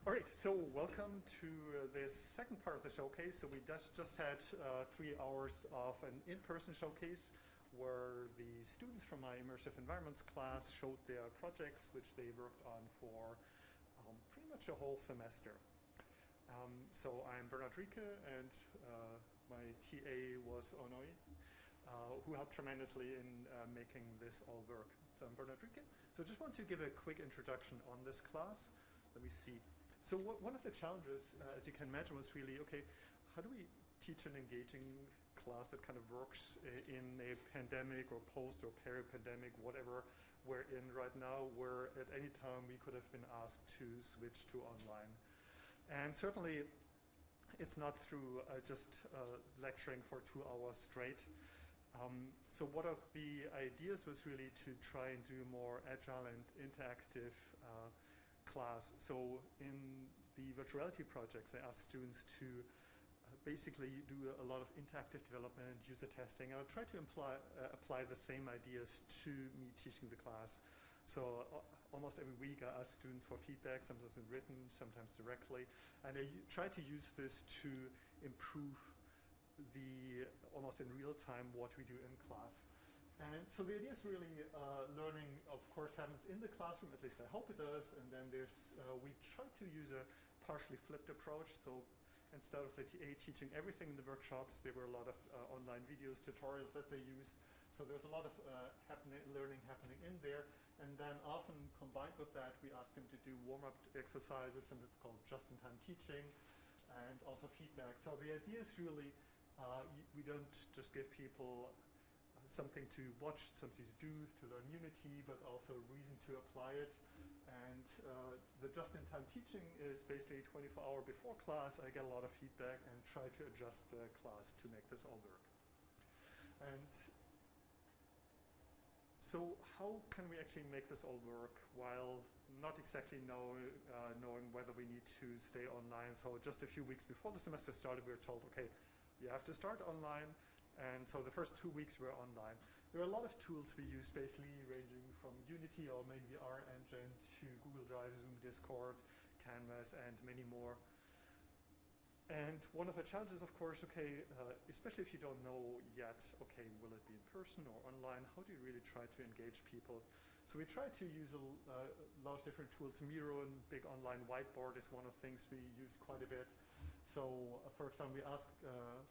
All right, so welcome to this second part of the showcase. So we just had 3 hours of an in-person showcase where the students from my Immersive Environments class showed their projects, which they worked on for pretty much a whole semester. So I'm Bernhard Riecke, and my TA was Onoi, who helped tremendously in making this all work. So I'm Bernhard Riecke. So I just want to give a quick introduction on this class. Let me see. So one of the challenges, as you can imagine, was really, okay, how do we teach an engaging class that kind of works in a pandemic or post or peri-pandemic, whatever we're in right now, where at any time we could have been asked to switch to online. And certainly it's not through just lecturing for 2 hours straight. So one of the ideas was really to try and do more agile and interactive class. So in the virtual reality projects, I asked students to basically do a lot of interactive development, user testing. I try to apply the same ideas to me teaching the class. So almost every week I ask students for feedback, sometimes in written, sometimes directly, and I try to use this to improve almost in real time what we do in class. And so the idea is really learning, of course, happens in the classroom, at least I hope it does, and then we try to use a partially flipped approach. So instead of the TA teaching everything in the workshops, there were a lot of online videos, tutorials that they used. So there's a lot of learning happening in there. And then often combined with that, we ask them to do warm-up exercises, and it's called just-in-time teaching, and also feedback. So the idea is really, we don't just give people something to watch, something to do, to learn Unity, but also a reason to apply it. And the just-in-time teaching is basically 24 hours before class. I get a lot of feedback and try to adjust the class to make this all work. And so how can we actually make this all work while not exactly knowing whether we need to stay online? So just a few weeks before the semester started, we were told, okay, you have to start online. And so the first 2 weeks were online. There are a lot of tools we use, basically ranging from Unity or maybe our engine to Google Drive, Zoom, Discord, Canvas, and many more. And one of the challenges, of course, okay, especially if you don't know yet, okay, will it be in person or online? How do you really try to engage people? So we try to use a lot of different tools. Miro, and big online whiteboard, is one of the things we use quite a bit. So, for example, we ask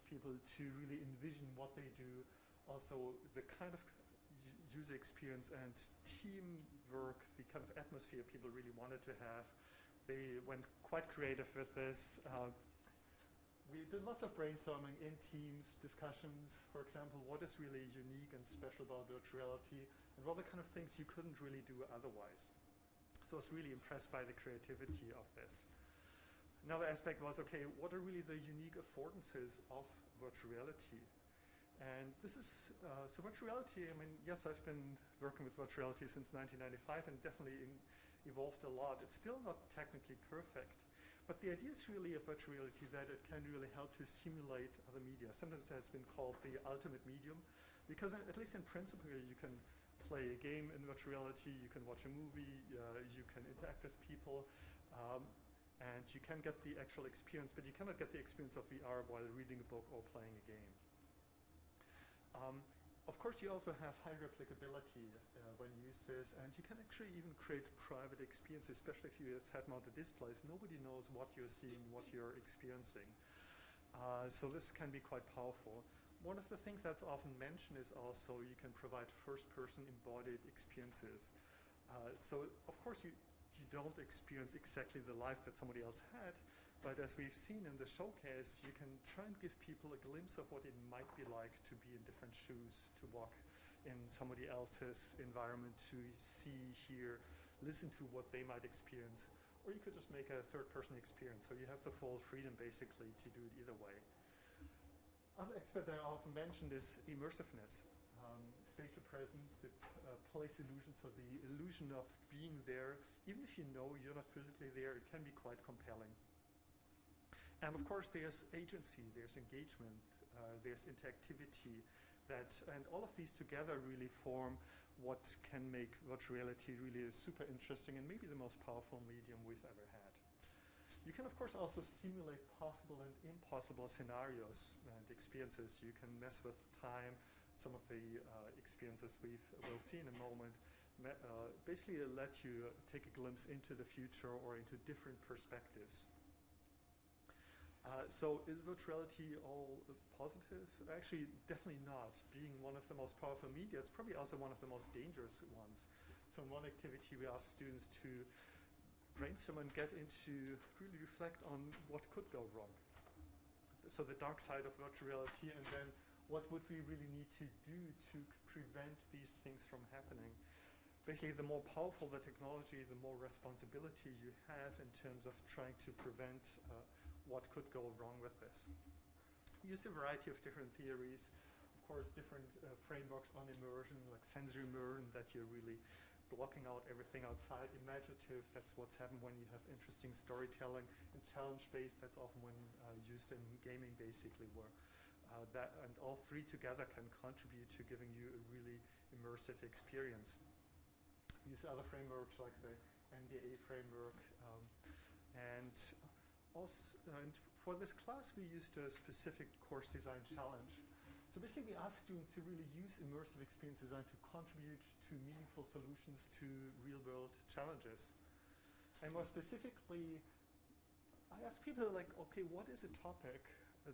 people to really envision what they do, also the kind of user experience and teamwork, the kind of atmosphere people really wanted to have. They went quite creative with this. We did lots of brainstorming in teams, discussions, for example, what is really unique and special about virtual reality, and what are the kind of things you couldn't really do otherwise. So I was really impressed by the creativity of this. Another aspect was, okay, what are really the unique affordances of virtual reality? And this is, so virtual reality, I mean, yes, I've been working with virtual reality since 1995 and definitely evolved a lot. It's still not technically perfect, but the idea is really of virtual reality that it can really help to simulate other media. Sometimes it has been called the ultimate medium, because at least in principle, you can play a game in virtual reality, you can watch a movie, you can interact with people, and you can get the actual experience, but you cannot get the experience of VR while reading a book or playing a game. Of course, you also have high replicability when you use this, and you can actually even create private experiences, especially if you use head-mounted displays. Nobody knows what you're seeing, what you're experiencing. So this can be quite powerful. One of the things that's often mentioned is also you can provide first-person embodied experiences. So of course you don't experience exactly the life that somebody else had, but as we've seen in the showcase, you can try and give people a glimpse of what it might be like to be in different shoes, to walk in somebody else's environment, to see, hear, listen to what they might experience. Or you could just make a third-person experience, so you have the full freedom basically to do it either way. Other aspect that I often mentioned is immersiveness. Spatial presence, the place illusion, so the illusion of being there, even if you know you're not physically there, it can be quite compelling. And of course there's agency, there's engagement, there's interactivity, and all of these together really form what can make virtual reality really a super interesting and maybe the most powerful medium we've ever had. You can, of course, also simulate possible and impossible scenarios and experiences. You can mess with time. Some of the experiences we'll see in a moment basically let you take a glimpse into the future or into different perspectives. So is virtual reality all positive? Actually, definitely not. Being one of the most powerful media, it's probably also one of the most dangerous ones. So in one activity, we asked students to brainstorm and get into, really reflect on what could go wrong. So the dark side of virtual reality, and then what would we really need to do to prevent these things from happening. Basically, the more powerful the technology, the more responsibility you have in terms of trying to prevent what could go wrong with this. We use a variety of different theories, of course, different frameworks on immersion, like sensory immersion, that you're really blocking out everything outside. Imaginative, that's what's happened when you have interesting storytelling. And challenge-based, that's often when used in gaming, basically, where that and all three together can contribute to giving you a really immersive experience. We use other frameworks like the MBA framework, and for this class we used a specific course design challenge. So basically we asked students to really use immersive experience design to contribute to meaningful solutions to real-world challenges. And more specifically, I asked people like, okay, what is a topic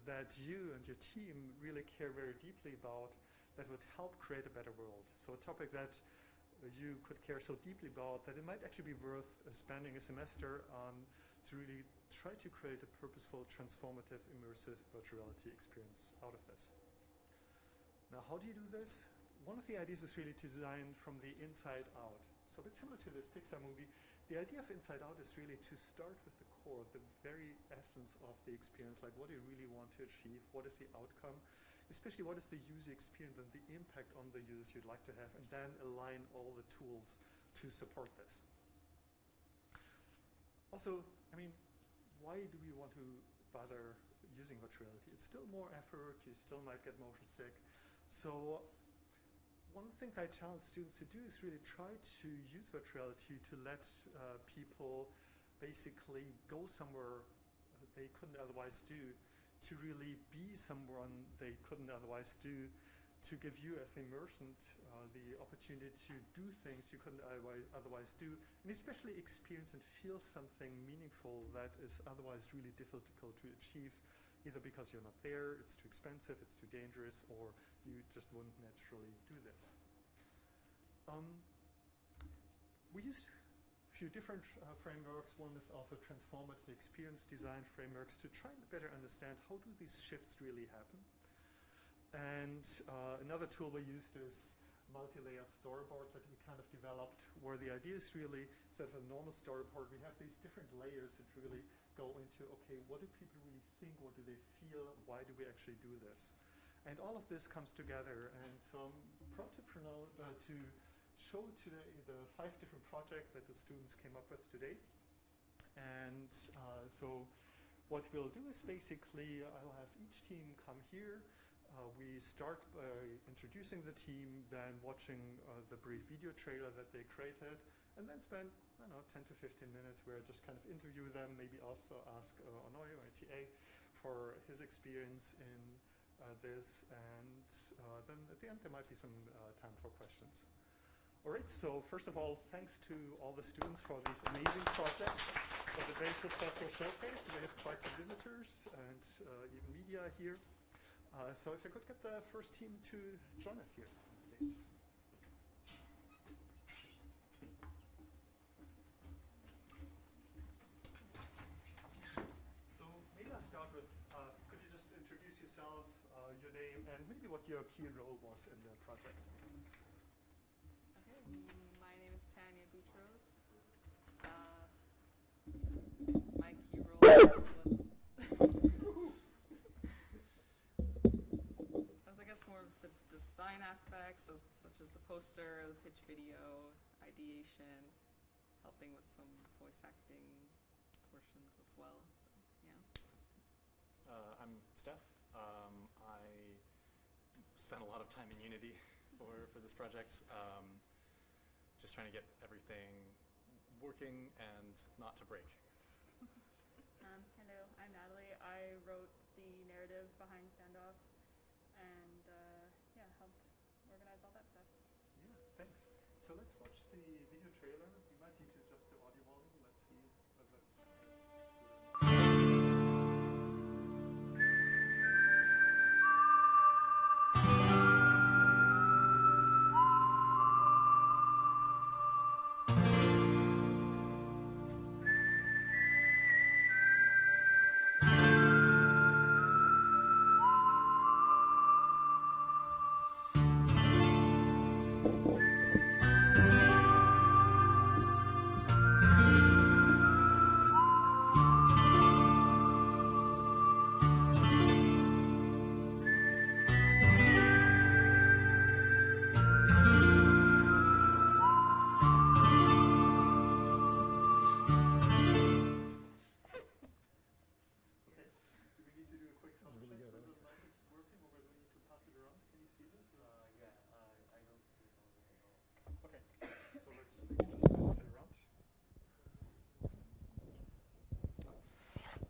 that you and your team really care very deeply about that would help create a better world? So a topic that you could care so deeply about that it might actually be worth spending a semester on to really try to create a purposeful, transformative, immersive virtual reality experience out of this. Now, how do you do this? One of the ideas is really to design from the inside out. So a bit similar to this Pixar movie, the idea of inside out is really to start with the core, the very essence of the experience, like what do you really want to achieve, what is the outcome, especially what is the user experience and the impact on the users you'd like to have, and then align all the tools to support this. Also, I mean, why do we want to bother using virtual reality? It's still more effort, you still might get motion sick. So one thing that I challenge students to do is really try to use virtual reality to let people basically go somewhere they couldn't otherwise do, to really be someone they couldn't otherwise do, to give you as immersant the opportunity to do things you couldn't otherwise do, and especially experience and feel something meaningful that is otherwise really difficult to achieve, either because you're not there, it's too expensive, it's too dangerous, or you just wouldn't naturally do this. We used a few different frameworks. One is also transformative experience design frameworks to try and better understand how do these shifts really happen. And another tool we used is multi-layer storyboards that we kind of developed, where the idea is really, instead of a normal storyboard, we have these different layers that really go into, okay, what do people really think, what do they feel, why do we actually do this? And all of this comes together, and so I'm proud to show today the 5 different projects that the students came up with today. And so what we'll do is basically, I'll have each team come here. We start by introducing the team, then watching the brief video trailer that they created, and then spend, I don't know, 10 to 15 minutes where I just kind of interview them, maybe also ask Honorio, my TA, for his experience in this, and then at the end there might be some time for questions. All right, so first of all, thanks to all the students for these amazing projects. It was a very successful showcase. We had quite some visitors and even media here. So if I could get the first team to join us here on stage. So maybe I'll start with, could you just introduce yourself, your name, and maybe what your key role was in the project? Okay, my name is Tanya Boutros. My key role was more of the design aspects, such as the poster, the pitch video, ideation, helping with some voice acting portions as well. Yeah. I'm Steph. I spent a lot of time in Unity for this project, just trying to get everything working and not to break. wrote the narrative behind Standoff, and yeah, helped organize all that stuff. Yeah, thanks. So let's watch the video trailer. You might need to adjust the audio volume. Let's see whether that's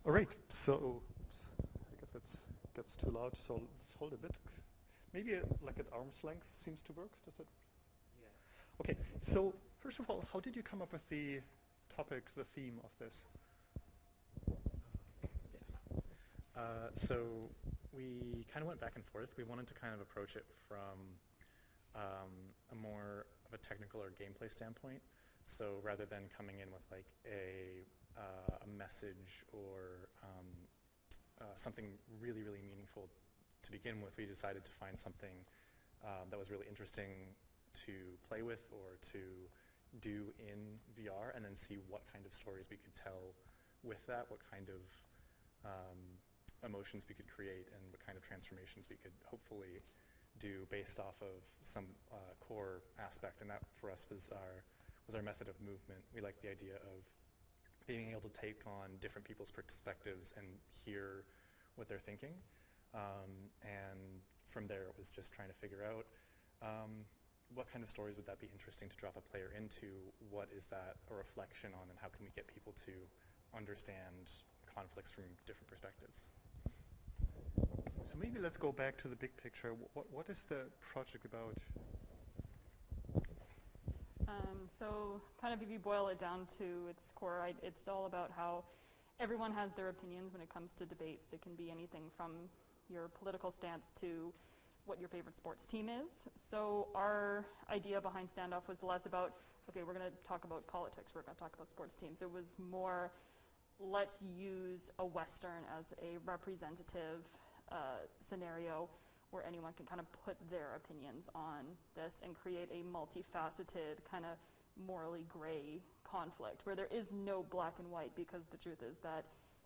all right, so oops, I guess that gets too loud, so let's hold a bit. Maybe like at arm's length seems to work, does that? Yeah. Okay, so first of all, how did you come up with the topic, the theme of this? So we kind of went back and forth. We wanted to kind of approach it from a more of a technical or gameplay standpoint. So rather than coming in with like a message or something really, really meaningful to begin with, we decided to find something that was really interesting to play with or to do in VR, and then see what kind of stories we could tell with that, what kind of emotions we could create, and what kind of transformations we could hopefully do based off of some core aspect. And that for us was our method of movement. We liked the idea of being able to take on different people's perspectives and hear what they're thinking. And from there, it was just trying to figure out what kind of stories would that be interesting to drop a player into, what is that a reflection on, and how can we get people to understand conflicts from different perspectives. So maybe let's go back to the big picture. What is the project about? So kind of if you boil it down to its core, it's all about how everyone has their opinions when it comes to debates. It can be anything from your political stance to what your favorite sports team is. So our idea behind Standoff was less about, okay, we're going to talk about politics, we're going to talk about sports teams. It was more, let's use a Western as a representative scenario where anyone can kind of put their opinions on this and create a multifaceted kind of morally gray conflict where there is no black and white, because the truth is that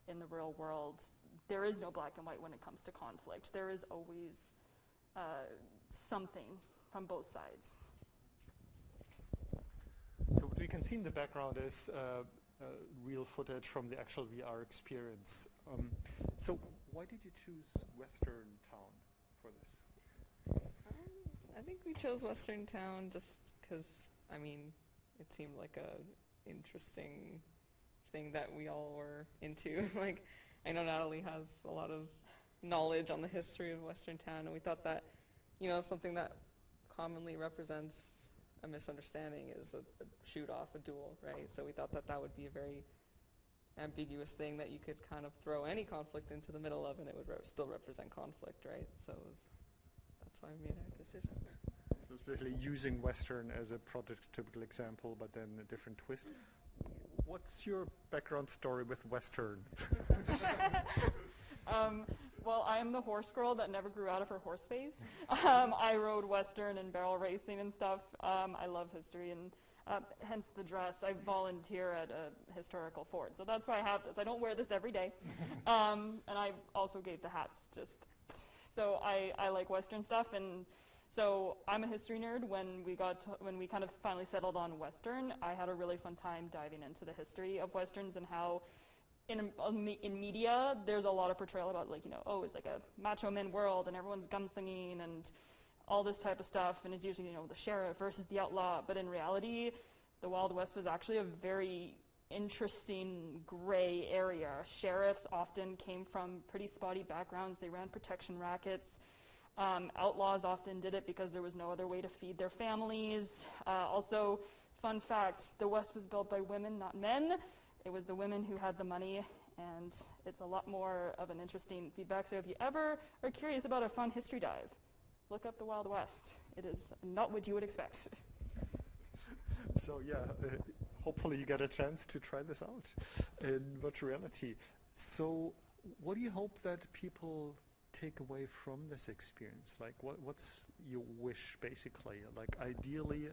in the real world there is no black and white when it comes to conflict. There is always something from both sides. So what we can see in the background is real footage from the actual VR experience. So why did you choose Western Town for this? I think we chose Western Town just because, I mean, it seemed like a interesting thing that we all were into. Like, I know Natalie has a lot of knowledge on the history of Western Town, and we thought that, you know, something that commonly represents a misunderstanding is a shoot-off, a duel, right? So we thought that that would be a very ambiguous thing that you could kind of throw any conflict into the middle of, and it would still represent conflict, right? So that's why we made our decision. So it's basically using Western as a prototypical example, but then a different twist. What's your background story with Western? Well, I am the horse girl that never grew out of her horse phase. I rode Western and barrel racing and stuff. I love history, and hence the dress. I volunteer at a historical fort, so that's why I have this. I don't wear this every day. And I also gave the hats just. So I like Western stuff, and so I'm a history nerd. When we kind of finally settled on Western, I had a really fun time diving into the history of Westerns and how in media, there's a lot of portrayal about, like, you know, oh, it's like a macho men world and everyone's gunslinging and all this type of stuff, and it's usually, you know, the sheriff versus the outlaw. But in reality, the Wild West was actually a very interesting gray area. Sheriffs often came from pretty spotty backgrounds. They ran protection rackets. Outlaws often did it because there was no other way to feed their families. Also, fun fact, the West was built by women, not men. It was the women who had the money, and it's a lot more of an interesting feedback. So if you ever are curious about a fun history dive, look up the Wild West. It is not what you would expect. So yeah, hopefully you get a chance to try this out in virtual reality. So what do you hope that people take away from this experience? Like what's your wish basically? Like ideally,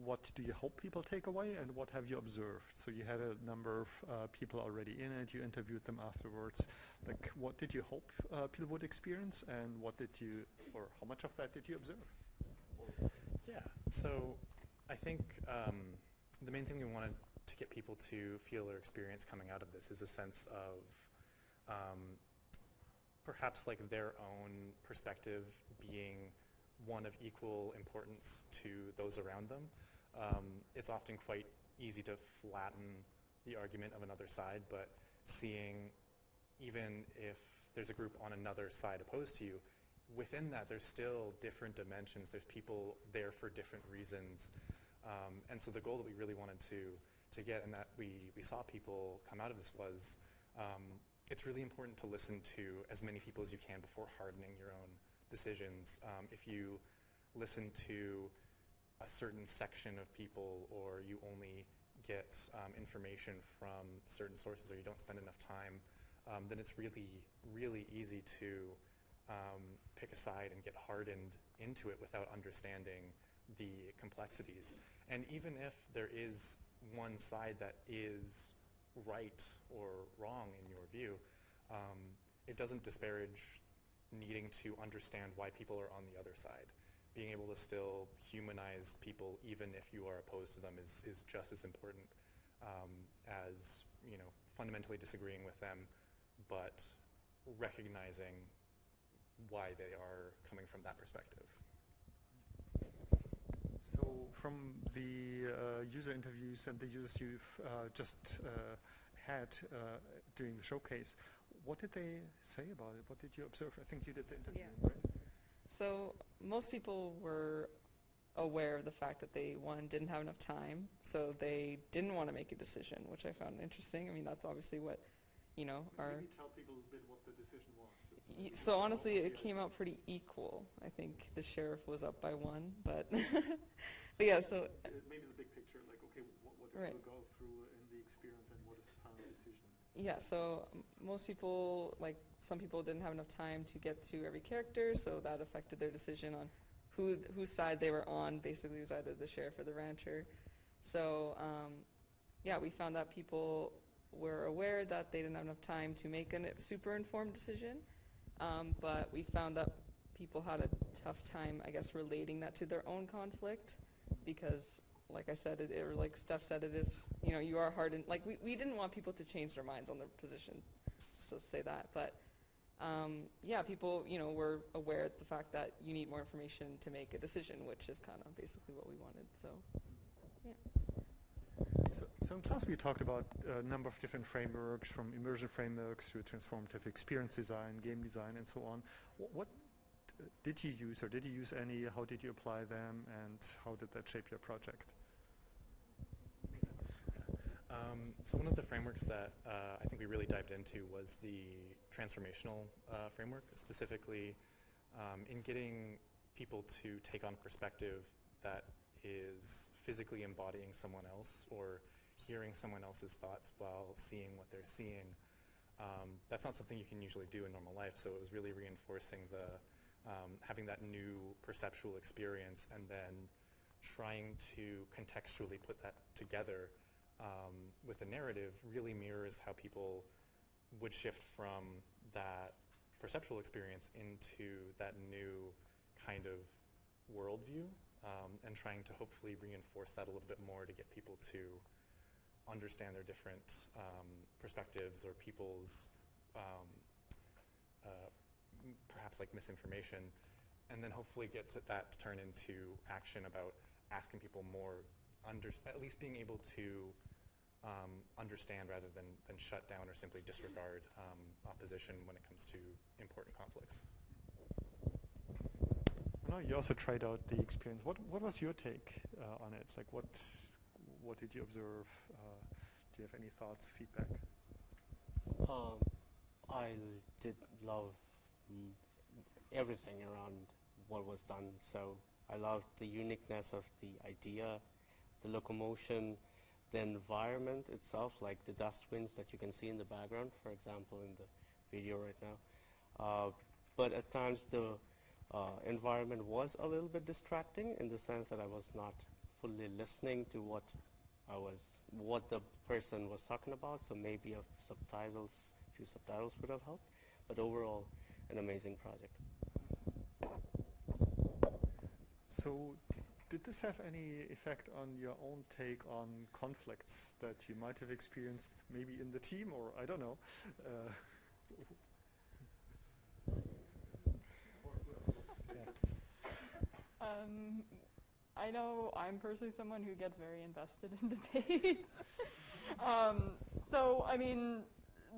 what do you hope people take away and what have you observed? So you had a number of people already in it, you interviewed them afterwards. Like what did you hope people would experience and what did you, or how much of that did you observe? Yeah, so I think the main thing we wanted to get people to feel or experience coming out of this is a sense of perhaps like their own perspective being one of equal importance to those around them. It's often quite easy to flatten the argument of another side, but seeing even if there's a group on another side opposed to you, within that there's still different dimensions. There's people there for different reasons. And so the goal that we really wanted to get and that we saw people come out of this was it's really important to listen to as many people as you can before hardening your own decisions. If you listen to a certain section of people or you only get information from certain sources or you don't spend enough time, then it's really, really easy to pick a side and get hardened into it without understanding the complexities. And even if there is one side that is right or wrong in your view, it doesn't disparage needing to understand why people are on the other side. Being able to still humanize people even if you are opposed to them is just as important as, you know, fundamentally disagreeing with them, but recognizing why they are coming from that perspective. So from the user interviews and the users you've just had during the showcase, what did they say about it? What did you observe? I think you did the interview, Yeah. right? So most people were aware of the fact that they, one, didn't have enough time, so they didn't want to make a decision, which I found interesting. I mean, that's obviously what, you know, our... Maybe tell people a bit what the decision was. So honestly, it came out pretty equal. I think the sheriff was up by one, but... but yeah, so... Maybe the big picture, like, okay, what did Right. you go through in the experience and what is the final decision? Yeah, so most people, like some people didn't have enough time to get to every character, so that affected their decision on whose side they were on. Basically, it was either the sheriff or the rancher. So yeah, we found that people were aware that they didn't have enough time to make a super informed decision, but we found that people had a tough time, I guess, relating that to their own conflict, because like I said, or like Steph said, it is, you know, you are hardened. Like we didn't want people to change their minds on their position, so say that. But yeah, people, you know, were aware of the fact that you need more information to make a decision, which is kind of basically what we wanted. So yeah. So in class we talked about a number of different frameworks, from immersion frameworks to transformative experience design, game design, and so on. What did you use, or did you use any? How did you apply them, and how did that shape your project? So one of the frameworks that I think we really dived into was the transformational framework, specifically in getting people to take on perspective that is physically embodying someone else or hearing someone else's thoughts while seeing what they're seeing. That's not something you can usually do in normal life, so it was really reinforcing the having that new perceptual experience and then trying to contextually put that together with a narrative really mirrors how people would shift from that perceptual experience into that new kind of worldview, and trying to hopefully reinforce that a little bit more to get people to understand their different perspectives or people's perhaps like misinformation, and then hopefully get that to turn into action about asking people more, at least being able to understand rather than shut down or simply disregard opposition when it comes to important conflicts. I know you also tried out the experience. What was your take on it? Like what did you observe? Do you have any thoughts, feedback? I did love everything around what was done. So I loved the uniqueness of the idea, the locomotion, the environment itself, like the dust winds that you can see in the background, for example, in the video right now. But at times the environment was a little bit distracting in the sense that I was not fully listening to what the person was talking about. So maybe a few subtitles would have helped. But overall, an amazing project. So did this have any effect on your own take on conflicts that you might have experienced maybe in the team, or I don't know? I know I'm personally someone who gets very invested in debates. So, I mean,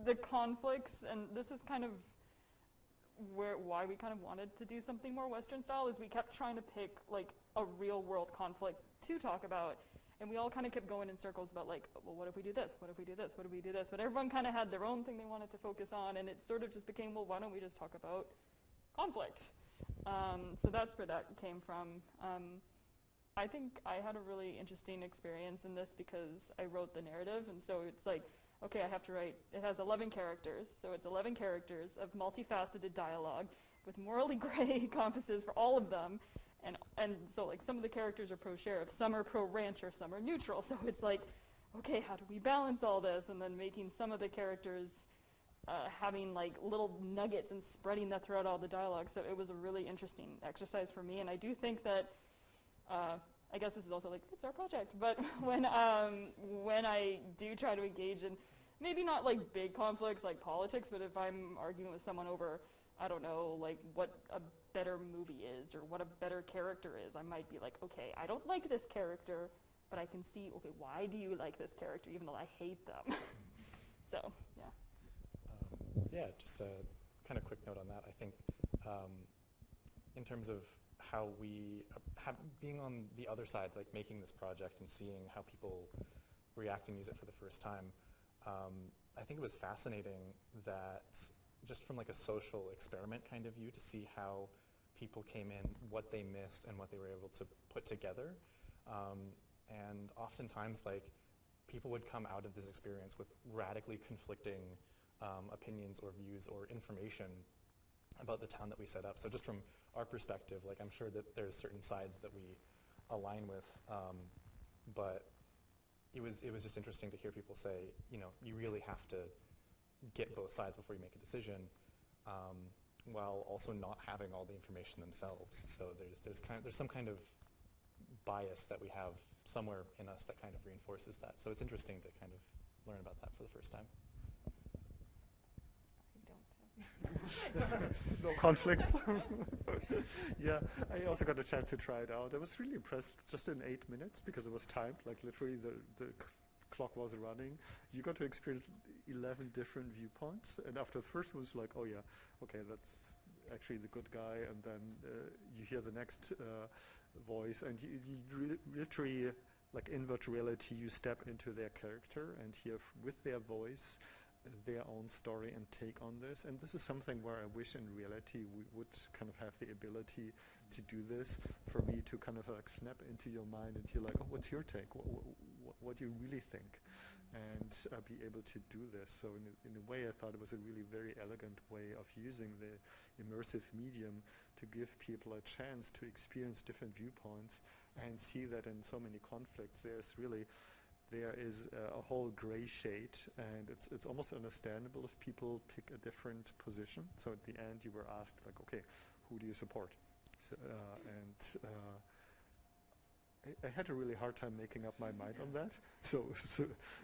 the conflicts, and this is kind of why we kind of wanted to do something more Western style, is we kept trying to pick like a real world conflict to talk about, and we all kind of kept going in circles about like, well, what if we do this? What if we do this? What if we do this? But everyone kind of had their own thing they wanted to focus on, and it sort of just became, well, why don't we just talk about conflict? So that's where that came from. I think I had a really interesting experience in this because I wrote the narrative, and so it's like, okay, I have to write, it has 11 characters, so it's 11 characters of multifaceted dialogue with morally gray compasses for all of them, and so like some of the characters are pro-sheriff, some are pro-rancher, some are neutral, so it's like, okay, how do we balance all this? And then making some of the characters having like little nuggets and spreading that throughout all the dialogue, so it was a really interesting exercise for me, and I do think that I guess this is also like, it's our project, but when I do try to engage in maybe not like big conflicts like politics, but if I'm arguing with someone over, I don't know, like what a better movie is or what a better character is, I might be like, okay, I don't like this character, but I can see, okay, why do you like this character even though I hate them? So, yeah. Yeah, just a kind of quick note on that. I think in terms of how we being on the other side, like making this project and seeing how people react and use it for the first time, I think it was fascinating that just from like a social experiment kind of view to see how people came in, what they missed and what they were able to put together. And oftentimes like people would come out of this experience with radically conflicting opinions or views or information about the town that we set up. So just from our perspective, like I'm sure that there's certain sides that we align with, but it was just interesting to hear people say, you know, you really have to get both sides before you make a decision, while also not having all the information themselves. So there's some kind of bias that we have somewhere in us that kind of reinforces that. So it's interesting to kind of learn about that for the first time. No conflicts. Yeah, I also got a chance to try it out. I was really impressed just in 8 minutes because it was timed, like literally the clock was running. You got to experience 11 different viewpoints, and after the first one was like, oh yeah, okay, that's actually the good guy, and then you hear the next voice, and you literally, like in virtual reality, you step into their character and hear with their voice their own story and take on this. And this is something where I wish in reality we would kind of have the ability to do this, for me to kind of like snap into your mind and you're like, oh, what's your take? What do you really think? And be able to do this. So in a way I thought it was a really very elegant way of using the immersive medium to give people a chance to experience different viewpoints and see that in so many conflicts there is a whole gray shade, and it's almost understandable if people pick a different position. So at the end you were asked like, okay, who do you support? So, I had a really hard time making up my mind on that. So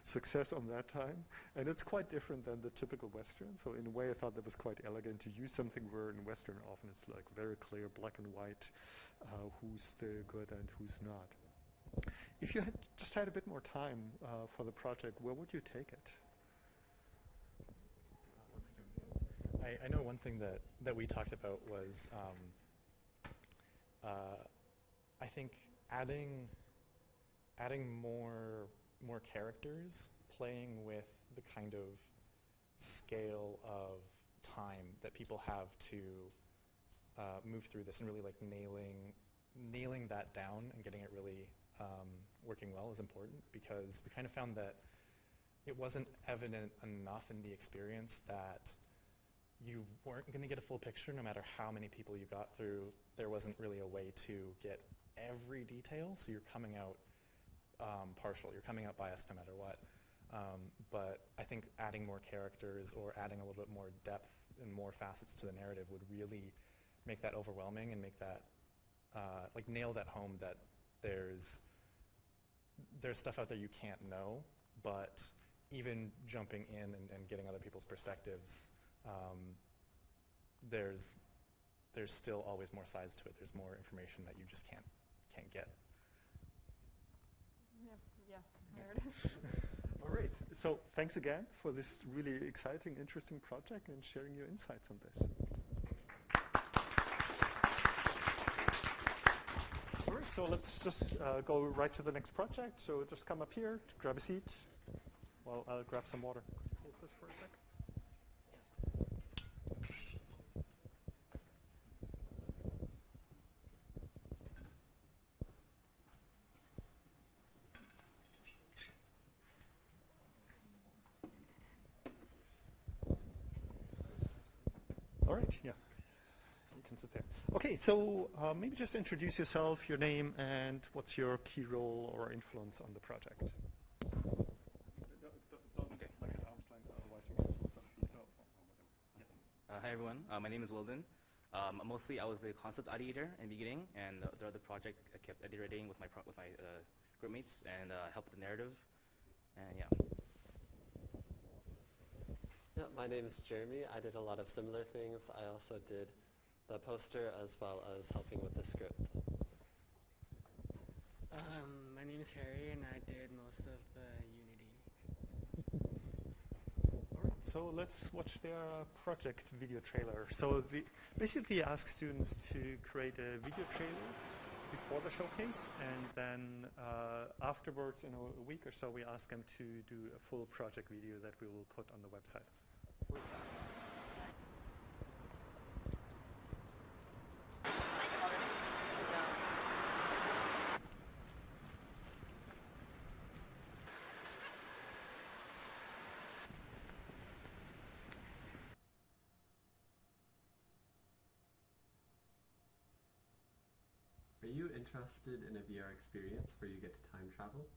success on that time. And it's quite different than the typical Western. So in a way I thought that was quite elegant to use something where in Western often it's like very clear, black and white, who's the good and who's not. If you had just had a bit more time for the project, where would you take it? I know one thing that we talked about was I think adding more characters, playing with the kind of scale of time that people have to move through this, and really like nailing that down and getting it really working well is important, because we kind of found that it wasn't evident enough in the experience that you weren't going to get a full picture no matter how many people you got through. There wasn't really a way to get every detail, so you're coming out partial, you're coming out biased no matter what. But I think adding more characters or adding a little bit more depth and more facets to the narrative would really make that overwhelming and make that, like nail that home that there's stuff out there you can't know, but even jumping in and getting other people's perspectives, there's still always more sides to it. There's more information that you just can't get. Yeah, there it is. All right. So thanks again for this really exciting, interesting project and sharing your insights on this. All right. So let's just go right to the next project. So just come up here, grab a seat. Well, I'll grab some water. Hold this for a sec. All right, yeah, you can sit there. Okay, so maybe just introduce yourself, your name, and what's your key role or influence on the project. Hi everyone, my name is Wilden. Mostly I was the concept ideator in the beginning, and throughout the project I kept iterating with my group mates and helped with the narrative, and yeah. Yeah, my name is Jeremy. I did a lot of similar things. I also did the poster as well as helping with the script. My name is Harry, and I did most of the Unity. All right, so let's watch their project video trailer. So basically ask students to create a video trailer before the showcase, and then afterwards, in a week or so, we ask them to do a full project video that we will put on the website. Are you interested in a VR experience where you get to time travel?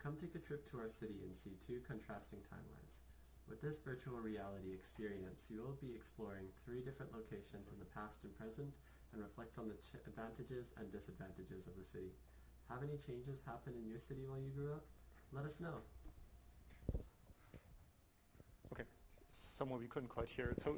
Come take a trip to our city and see two contrasting timelines. With this virtual reality experience, you will be exploring 3 different locations in the past and present and reflect on the advantages and disadvantages of the city. Have any changes happened in your city while you grew up? Let us know. Okay, somewhere we couldn't quite hear it. So.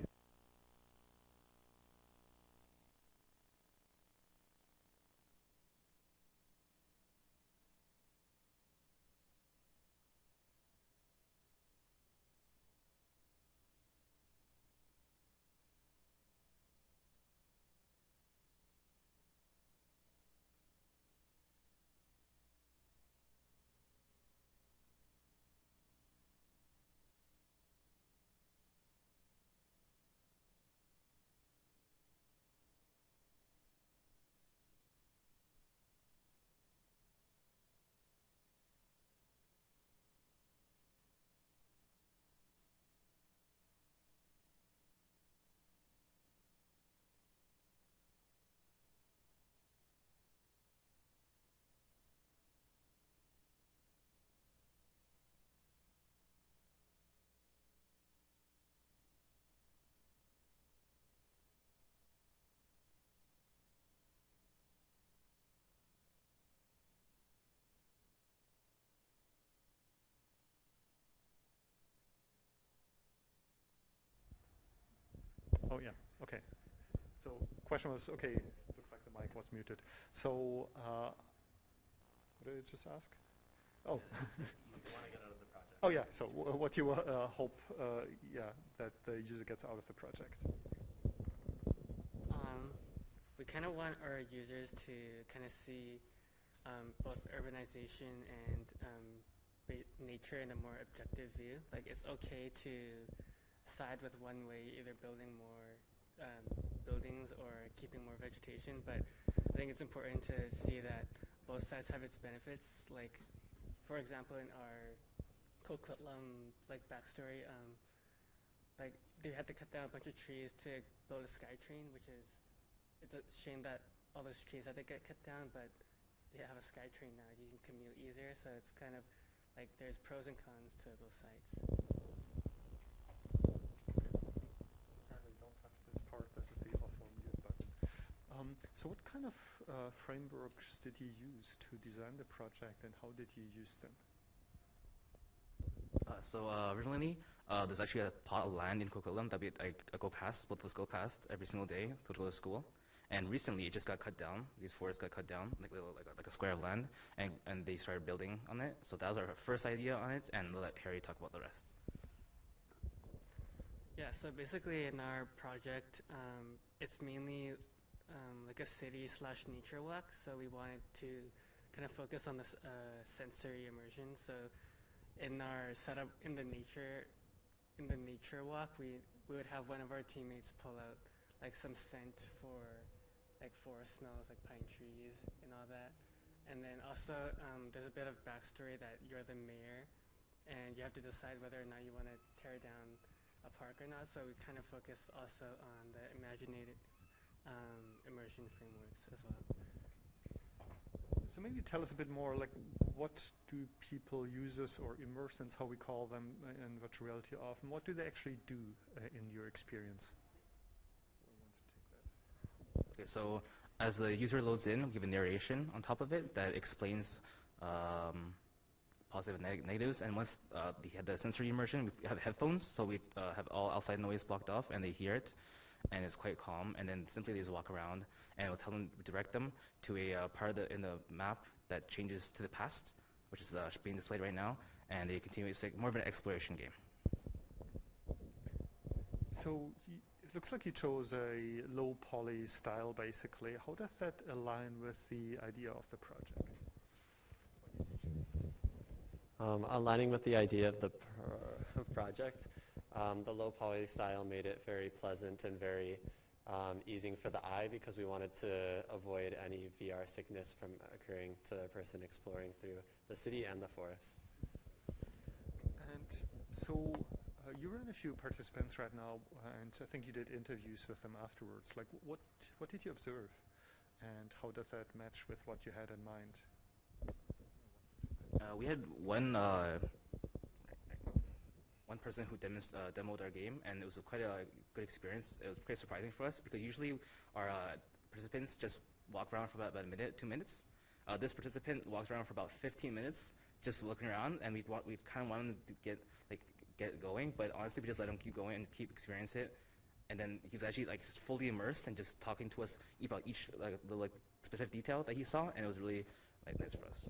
Oh yeah, okay. So question was, okay, looks like the mic was muted. So What did I just ask? Oh. You want to get out of the project. Oh yeah, so what you hope, yeah, that the user gets out of the project. We kind of want our users to kind of see both urbanization and nature in a more objective view. Like, it's okay to side with one way, either building more buildings or keeping more vegetation, but I think it's important to see that both sides have its benefits. Like, for example, in our Coquitlam backstory, like, they had to cut down a bunch of trees to build a SkyTrain, which is, it's a shame that all those trees had to get cut down, but they have a SkyTrain now. You can commute easier, so it's kind of like there's pros and cons to both sides. Apparently don't touch this part. This is the off-for mute button. So what kind of frameworks did you use to design the project, and how did you use them? So originally, there's actually a plot of land in Coquitlam that I go past, both of us go past every single day to go to school. And recently, it just got cut down. These forests got cut down, like a square of land, and they started building on it. So that was our first idea on it, and we'll let Harry talk about the rest. Yeah, so basically in our project, it's mainly like a city/nature walk. So we wanted to kind of focus on this sensory immersion. So in our setup in the nature walk, we would have one of our teammates pull out like some scent for like forest smells, like pine trees and all that. And then also there's a bit of backstory that you're the mayor and you have to decide whether or not you want to tear down a park or not. So we kind of focused also on the imaginative immersion frameworks as well. So maybe tell us a bit more, like, what do people, users, or immersants, how we call them in virtual reality often, what do they actually do in your experience? Okay, so as the user loads in, we give a narration on top of it that explains positive and negatives. And once they had the sensory immersion, we have headphones, so we have all outside noise blocked off, and they hear it, and it's quite calm. And then simply they just walk around, and we'll tell them, direct them to a part in the map that changes to the past, which is being displayed right now, and they continue. It's like more of an exploration game. So it looks like you chose a low poly style, basically. How does that align with the idea of the project? Aligning with the idea of the project, the low poly style made it very pleasant and very easing for the eye, because we wanted to avoid any VR sickness from occurring to a person exploring through the city and the forest. And so you ran a few participants right now, and I think you did interviews with them afterwards. Like, what did you observe, and how does that match with what you had in mind? We had one person who demoed our game, and it was quite a good experience. It was pretty surprising for us, because usually our participants just walk around for about a minute, 2 minutes. This participant walks around for about 15 minutes just looking around, and we kind of wanted to get going, but honestly we just let him keep going and keep experiencing it. And then he was actually like just fully immersed and just talking to us about each the specific detail that he saw, and it was really nice for us.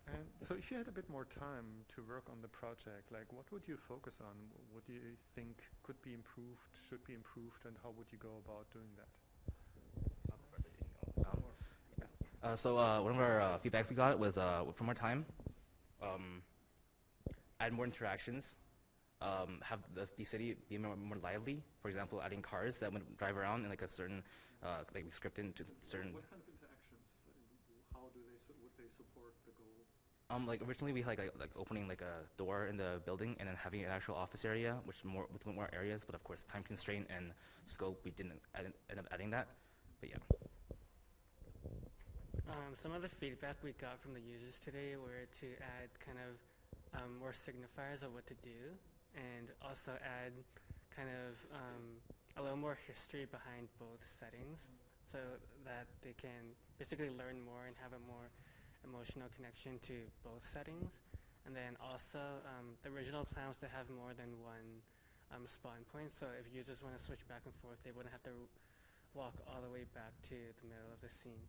And so if you had a bit more time to work on the project, like, what would you focus on? What do you think could be improved, should be improved, and how would you go about doing that? So one of our feedback we got was for more time, add more interactions, have the city be more lively. For example, adding cars that would drive around in like a certain, like we script into certain. What kind of interactions? How do would they support the goal? Like originally we had like opening like a door in the building and then having an actual office area, with more areas. But of course, time constraint and scope, we didn't end up adding that. But yeah. Some of the feedback we got from the users today were to add kind of more signifiers of what to do, and also add kind of a little more history behind both settings, so that they can basically learn more and have a more emotional connection to both settings. And then also the original plan was to have more than one spawn point, so if users want to switch back and forth, they wouldn't have to walk all the way back to the middle of the scene.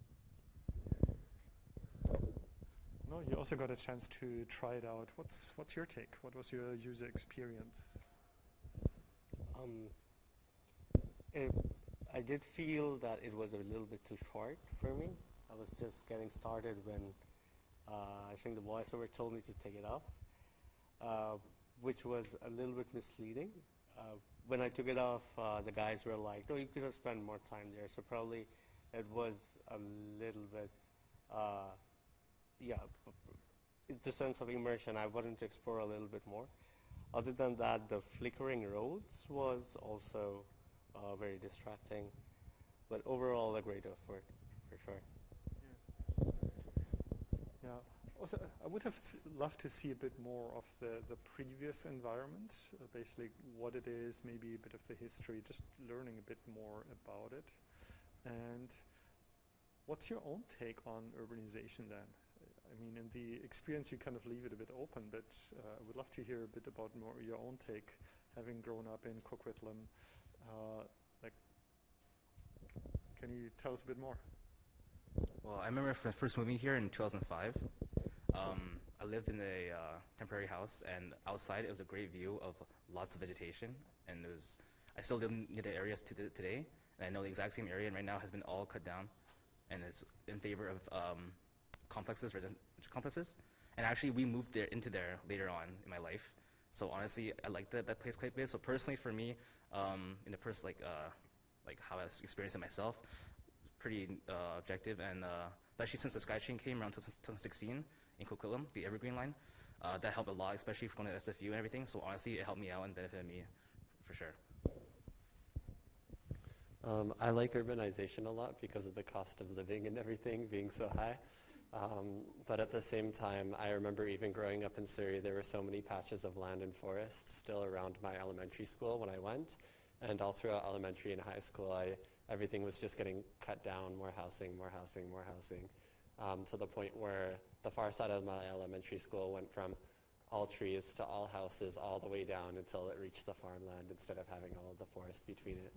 No, you also got a chance to try it out. What's your take? What was your user experience? I did feel that it was a little bit too short for me. I was just getting started when I think the voiceover told me to take it off, which was a little bit misleading. When I took it off, the guys were like, "No, you could have spent more time there." So probably it was a little bit, yeah, the sense of immersion. I wanted to explore a little bit more. Other than that, the flickering roads was also very distracting, but overall a great effort for sure. Yeah. Also, I would have loved to see a bit more of the previous environment, basically what it is, maybe a bit of the history, just learning a bit more about it. And what's your own take on urbanization then? I mean, in the experience you kind of leave it a bit open, but I would love to hear a bit about more your own take, having grown up in Coquitlam. Like, can you tell us a bit more? Well, I remember first moving here in 2005. I lived in a temporary house, and outside it was a great view of lots of vegetation, and I still live near the areas today, and I know the exact same area, and right now has been all cut down, and it's in favor of complexes, residential complexes. And actually, we moved into there later on in my life. So honestly, I liked that place quite a bit. So personally, for me, in the like how I experienced it myself, pretty objective. And especially since the SkyTrain came around 2016 in Coquitlam, the Evergreen line, that helped a lot, especially for going to SFU and everything. So honestly, it helped me out and benefited me for sure. I like urbanization a lot because of the cost of living and everything being so high. But at the same time, I remember even growing up in Surrey, there were so many patches of land and forest still around my elementary school when I went. And all throughout elementary and high school, everything was just getting cut down, more housing, more housing, more housing, to the point where the far side of my elementary school went from all trees to all houses all the way down until it reached the farmland instead of having all of the forest between it.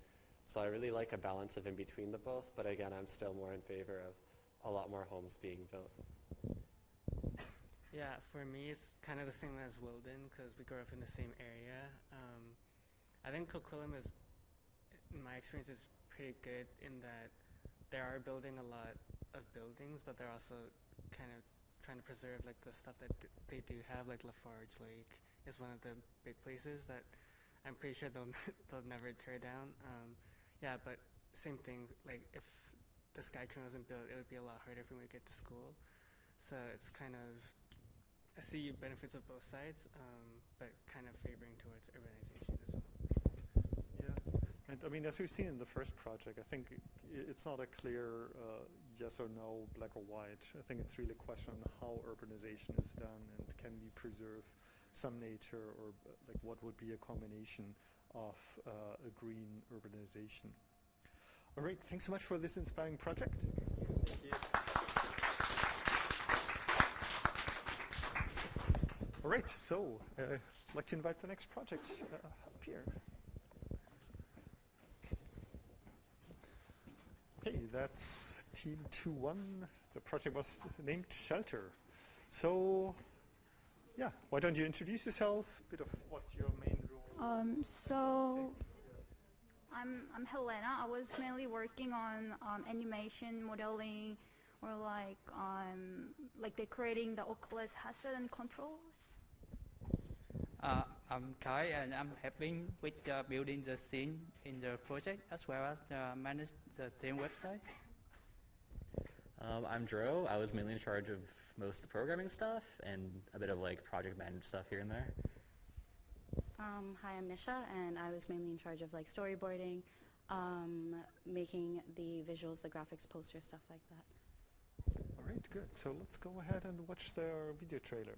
So I really like a balance of in between the both, but again, I'm still more in favor of a lot more homes being built. Yeah, for me it's kind of the same as Wilden because we grew up in the same area. I think Coquitlam is, in my experience, is pretty good in that they are building a lot of buildings, but they're also kind of trying to preserve like the stuff that they do have, like Lafarge Lake is one of the big places that I'm pretty sure they'll never tear down. Yeah, but same thing, like if the SkyTrain wasn't built, it would be a lot harder for me to get to school. So it's kind of, I see benefits of both sides, but kind of favoring towards urbanization as well. Yeah, and I mean, as we've seen in the first project, I think it's not a clear yes or no, black or white. I think it's really a question on how urbanization is done and can we preserve some nature, or like what would be a combination of a green urbanization. All right, thanks so much for this inspiring project. Thank you. All right, so I'd like to invite the next project up here. Okay, that's Team 2-1. The project was named Shelter. So, yeah, why don't you introduce yourself, a bit of what your main role So I'm Helena. I was mainly working on animation, modeling, or like decorating the Oculus headset and controls. I'm Kai, and I'm helping with building the scene in the project as well as manage the team website. I'm Dro. I was mainly in charge of most of the programming stuff and a bit of like project management stuff here and there. Hi, I'm Nisha, and I was mainly in charge of like storyboarding, making the visuals, the graphics, poster, stuff like that. All right, good. So let's go ahead and watch their video trailer.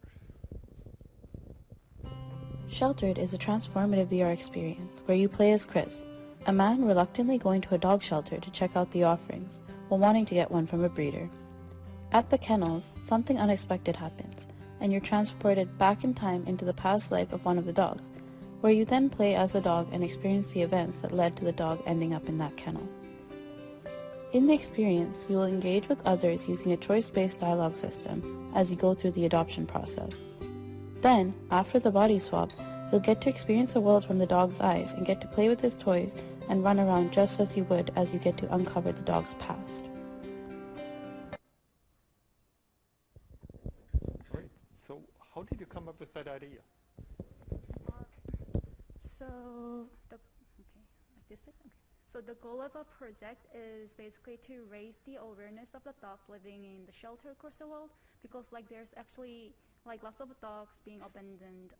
Sheltered is a transformative VR experience where you play as Chris, a man reluctantly going to a dog shelter to check out the offerings while wanting to get one from a breeder. At the kennels, something unexpected happens, and you're transported back in time into the past life of one of the dogs, where you then play as a dog and experience the events that led to the dog ending up in that kennel. In the experience, you will engage with others using a choice-based dialogue system as you go through the adoption process. Then, after the body swap, you'll get to experience the world from the dog's eyes and get to play with his toys and run around just as you would as you get to uncover the dog's past. Great. So how did you come up with that idea? So the goal of a project is basically to raise the awareness of the dogs living in the shelter across the world, because there's actually lots of dogs being abandoned.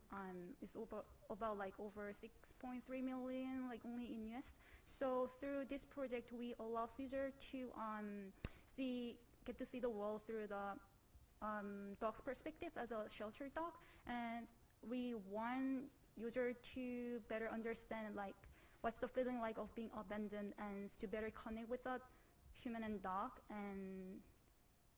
It's about over 6.3 million only in US. So through this project, we allow users to get to see the world through the dog's perspective as a shelter dog, and we want user to better understand what's the feeling of being abandoned, and to better connect with the human and dog, and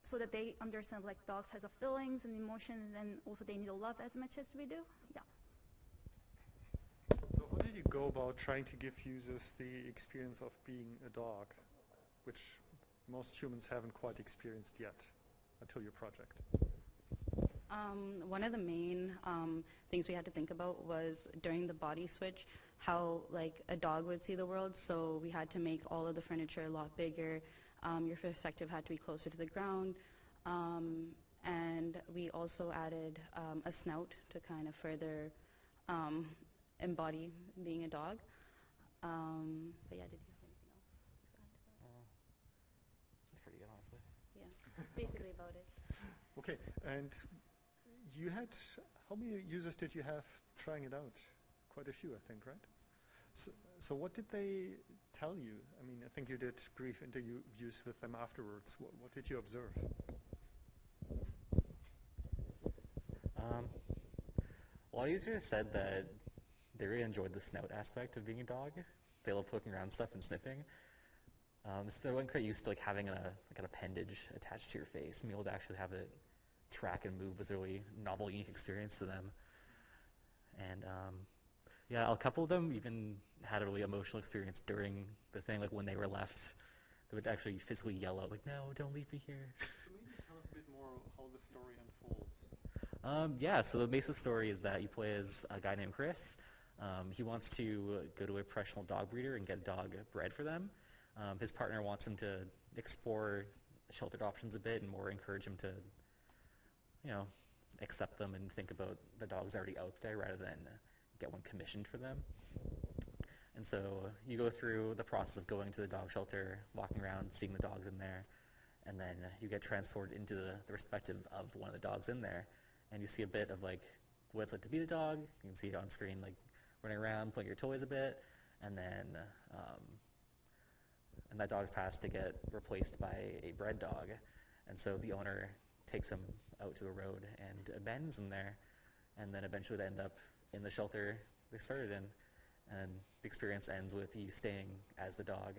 so that they understand dogs has a feelings and emotions, and also they need a love as much as we do. Yeah. So how did you go about trying to give users the experience of being a dog, which most humans haven't quite experienced yet until your project? One of the main things we had to think about was during the body switch, how a dog would see the world. So we had to make all of the furniture a lot bigger. Your perspective had to be closer to the ground. And we also added a snout to kind of further embody being a dog. But yeah, did you have anything else to add to that? That's pretty good, honestly. Yeah, basically about it. Okay, and you had, how many users did you have trying it out? Quite a few, I think, right? So what did they tell you? I mean, I think you did brief interviews with them afterwards. What did you observe? A lot of users said that they really enjoyed the snout aspect of being a dog. They love poking around stuff and sniffing. So they weren't quite used to having an appendage attached to your face and being able to actually have it track and move was a really novel, unique experience to them. And yeah, a couple of them even had a really emotional experience during the thing, when they were left. They would actually physically yell out, no, don't leave me here. So maybe tell us a bit more how the story unfolds. Yeah, so the basic story is that you play as a guy named Chris. He wants to go to a professional dog breeder and get a dog bred for them. His partner wants him to explore sheltered options a bit and more encourage him to, accept them and think about the dogs already out there rather than get one commissioned for them. And so you go through the process of going to the dog shelter, walking around, seeing the dogs in there, and then you get transported into the respective of one of the dogs in there, and you see a bit of what it's like to be the dog. You can see it on screen, running around, playing your toys a bit, and then and that dog's passed to get replaced by a bred dog, and so the owner takes him out to a road and abandons him there, and then eventually they end up in the shelter they started in, and the experience ends with you staying as the dog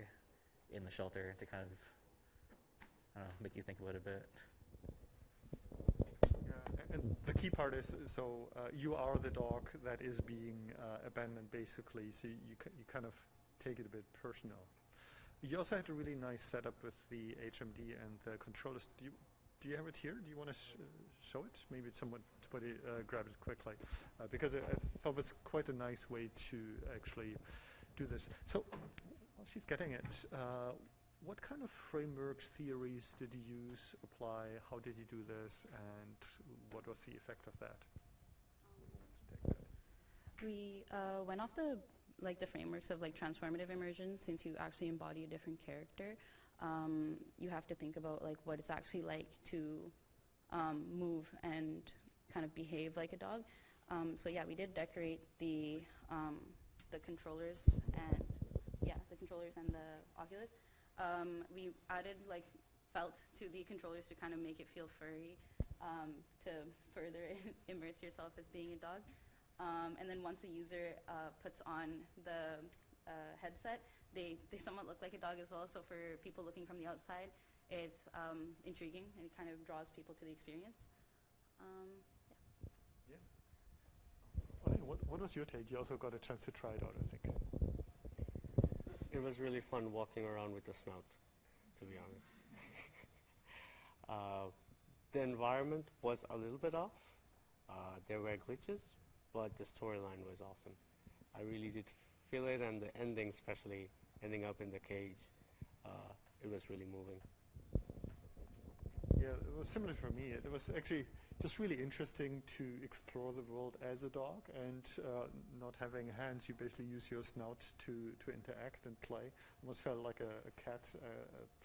in the shelter to kind of, I don't know, make you think about it a bit. Yeah, and the key part is, so you are the dog that is being abandoned, basically, so you kind of take it a bit personal. You also had a really nice setup with the HMD and the controllers. Do you have it here? Do you want to show it? Maybe someone grab it quickly, because I thought it was quite a nice way to actually do this. So while she's getting it, what kind of framework theories did you use, apply? How did you do this, and what was the effect of that? We went off the frameworks of transformative immersion. Since you actually embody a different character, you have to think about what it's actually like to move and kind of behave like a dog. So yeah, we did decorate the controllers and the Oculus. We added felt to the controllers to kind of make it feel furry, to further immerse yourself as being a dog. And then once the user puts on the headset, they somewhat look like a dog as well. So for people looking from the outside, it's intriguing and it kind of draws people to the experience. Yeah. What was your take? You also got a chance to try it out, I think. It was really fun walking around with the snout. to be honest. The environment was a little bit off. There were glitches, but the storyline was awesome. I really did feel it, and the ending, especially ending up in the cage, it was really moving. Yeah, it was similar for me. It was actually just really interesting to explore the world as a dog, and not having hands, you basically use your snout to interact and play. Almost felt like a cat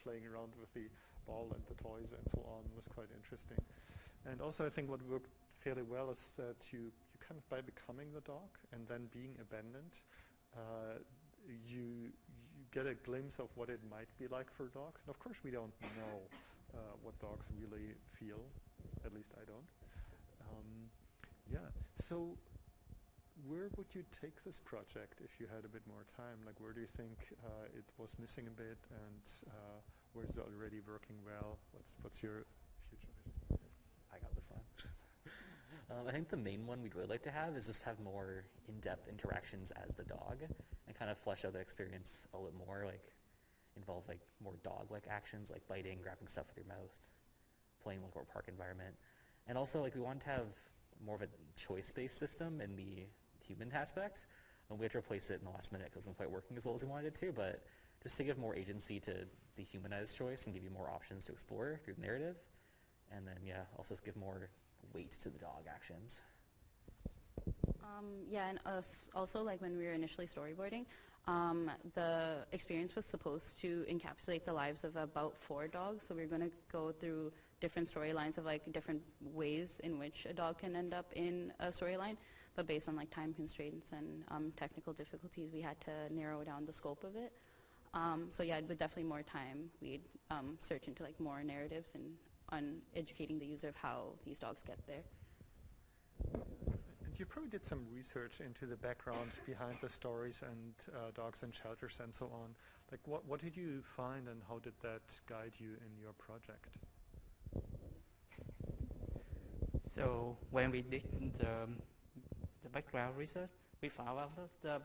playing around with the ball and the toys and so on. It was quite interesting. And also I think what worked fairly well is that you kind of, by becoming the dog and then being abandoned, you get a glimpse of what it might be like for dogs. And of course we don't know what dogs really feel, at least I don't. Yeah, so where would you take this project if you had a bit more time? Like, where do you think it was missing a bit, and where is it already working well? What's your future vision? I got this one. I think the main one we'd really like to have is just have more in-depth interactions as the dog and kind of flesh out the experience a little more, like involve like more dog-like actions like biting, grabbing stuff with your mouth, playing like more park environment. And also like we want to have more of a choice-based system in the human aspect. And we had to replace it in the last minute because it wasn't quite working as well as we wanted it to, but just to give more agency to the humanized choice and give you more options to explore through the narrative. And then, yeah, also just give more weight to the dog actions. Yeah, and us also, like when we were initially storyboarding, the experience was supposed to encapsulate the lives of about 4 dogs. So we we're going to go through different storylines of like different ways in which a dog can end up in a storyline. But based on like time constraints and technical difficulties, we had to narrow down the scope of it. So yeah, with definitely more time, we'd search into like more narratives and on educating the user of how these dogs get there. And you probably did some research into the background behind the stories and dogs and shelters and so on. Like, what did you find, and how did that guide you in your project? So when we did the background research, we found out that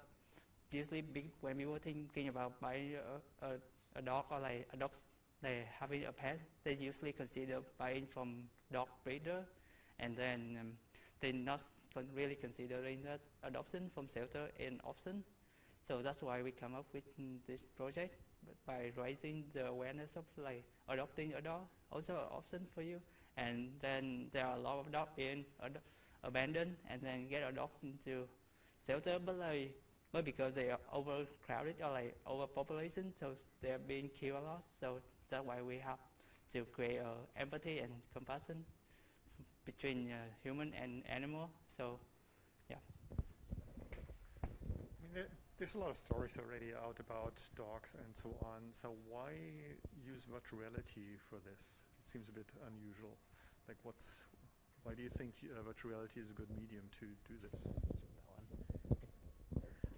usually when we were thinking about buying a dog or like a dog, they having a pet, they usually consider buying from dog breeder, and then they not really considering that adoption from shelter an option. So that's why we come up with this project, by raising the awareness of like adopting a dog, also an option for you. And then there are a lot of dogs being abandoned and then get adopted into shelter, but because they are overcrowded or like overpopulation, so they're being killed a lot. So that's why we have to create empathy and compassion between human and animal. So, yeah. I mean, there's a lot of stories already out about dogs and so on. So why use virtual reality for this? It seems a bit unusual. Like, why do you think virtual reality is a good medium to do this?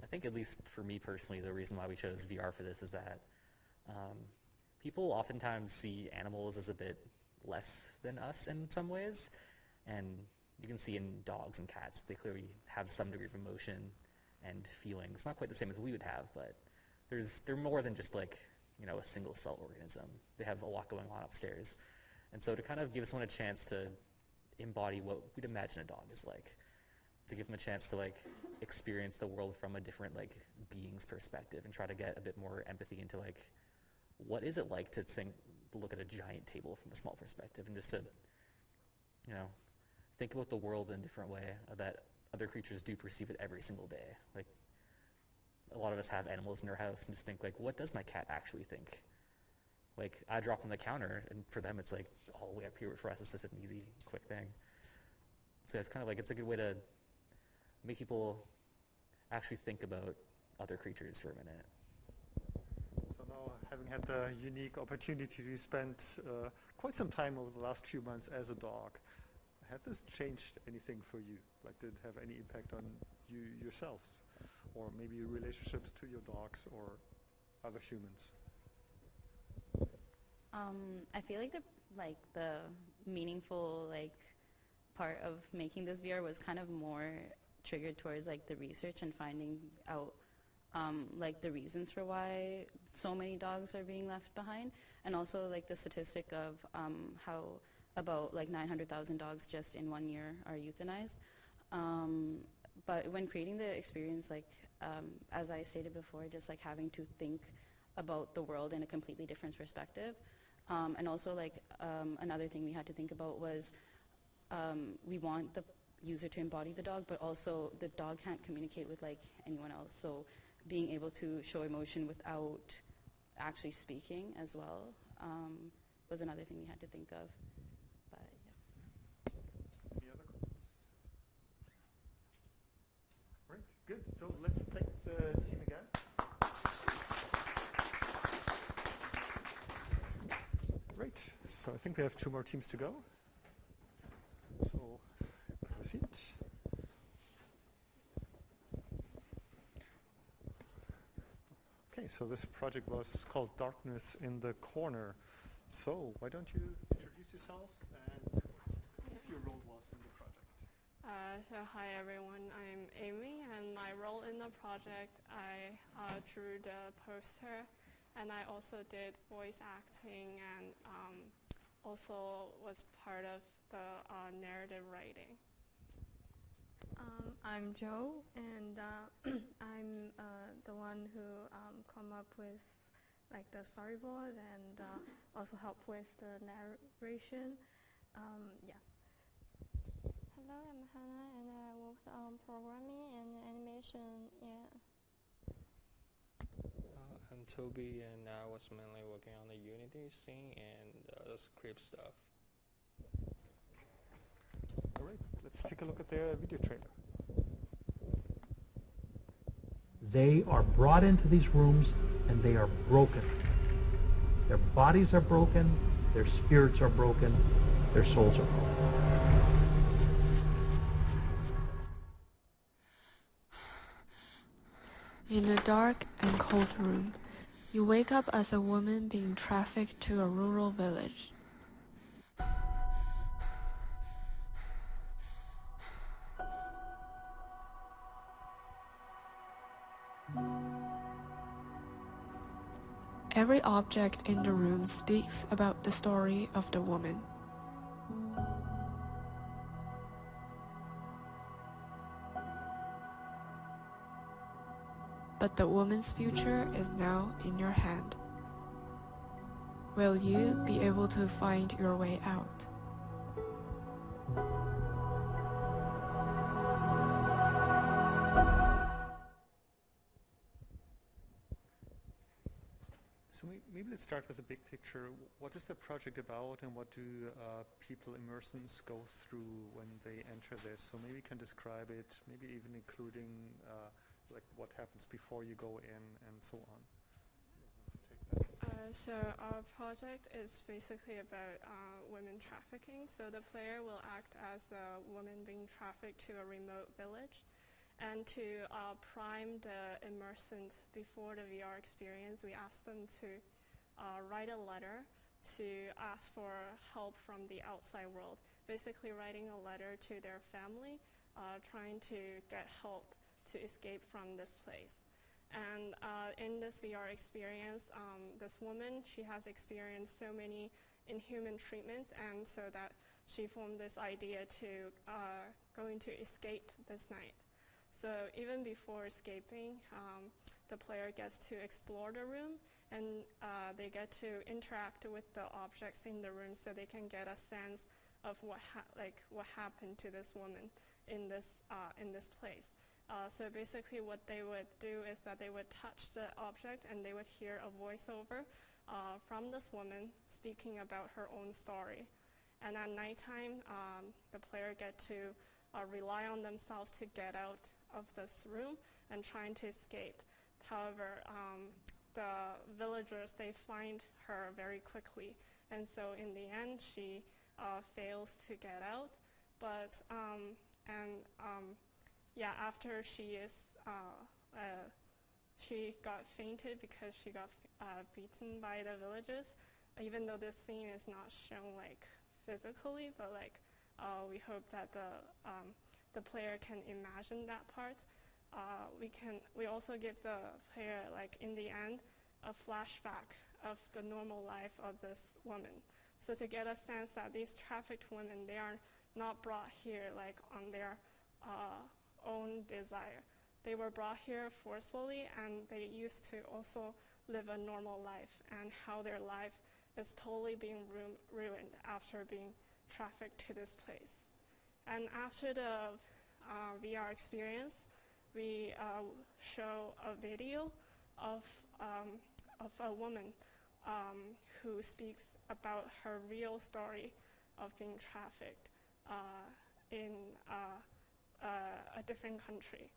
I think, at least for me personally, the reason why we chose VR for this is that people oftentimes see animals as a bit less than us in some ways, and you can see in dogs and cats, they clearly have some degree of emotion and feelings. Not quite the same as we would have, but they're more than just like, you know, a single cell organism. They have a lot going on upstairs. And so to kind of give someone a chance to embody what we'd imagine a dog is like, to give them a chance to like experience the world from a different like being's perspective and try to get a bit more empathy into like, what is it like to look at a giant table from a small perspective, and just to, you know, think about the world in a different way that other creatures do perceive it every single day. Like, a lot of us have animals in our house and just think like, what does my cat actually think? Like, I drop on the counter, and for them it's like all the way up here, but for us it's just an easy, quick thing. So it's kind of like, it's a good way to make people actually think about other creatures for a minute. So now, having had the unique opportunity to spend quite some time over the last few months as a dog, has this changed anything for you? Like, did it have any impact on you yourselves? Or maybe your relationships to your dogs or other humans? I feel like the meaningful part of making this VR was kind of more triggered towards like the research and finding out like the reasons for why so many dogs are being left behind, and also like the statistic of how about like 900,000 dogs just in 1 year are euthanized. But when creating the experience, like as I stated before, just like having to think about the world in a completely different perspective. And also like another thing we had to think about was we want the user to embody the dog, but also the dog can't communicate with like anyone else. So being able to show emotion without actually speaking as well was another thing we had to think of. But yeah. Any other comments? Great, good. So let's thank the team again. Great. So I think we have 2 more teams to go. So have a seat. Okay, so this project was called Darkness in the Corner. So why don't you introduce yourselves and what your role was in the project? So hi everyone, I'm Amy, and my role in the project, I drew the poster, and I also did voice acting, and also was part of the narrative writing. I'm Joe, and I'm the one who come up with like the storyboard and also help with the narration. Yeah. Hello, I'm Hannah, and I worked on programming and animation. Yeah. I'm Toby, and I was mainly working on the Unity scene and the script stuff. All right, let's take a look at their video trailer. They are brought into these rooms and they are broken. Their bodies are broken, their spirits are broken, their souls are broken. In a dark and cold room, you wake up as a woman being trafficked to a rural village. Every object in the room speaks about the story of the woman. But the woman's future is now in your hand. Will you be able to find your way out? So maybe let's start with the big picture. What is the project about, and what do people immersants go through when they enter this? So maybe you can describe it, maybe even including like what happens before you go in and so on. So our project is basically about women trafficking. So the player will act as a woman being trafficked to a remote village. And to prime the immersant before the VR experience, we asked them to write a letter to ask for help from the outside world. Basically writing a letter to their family, trying to get help to escape from this place. And in this VR experience, this woman, she has experienced so many inhuman treatments, and so that she formed this idea to going to escape this night. So even before escaping, the player gets to explore the room, and they get to interact with the objects in the room, so they can get a sense of what happened to this woman in this place. So basically what they would do is that they would touch the object and they would hear a voiceover from this woman speaking about her own story. And at nighttime, the player get to rely on themselves to get out of this room and trying to escape. However, the villagers, they find her very quickly. And so in the end, she fails to get out. But, yeah, after she got fainted because she got beaten by the villagers. Even though this scene is not shown like physically, but like we hope that the player can imagine that part. we also give the player, like in the end, a flashback of the normal life of this woman. So to get a sense that these trafficked women, they are not brought here like on their own desire. They were brought here forcefully, and they used to also live a normal life, and how their life is totally being ruined after being trafficked to this place. And after the VR experience, we show a video of a woman who speaks about her real story of being trafficked in a different country.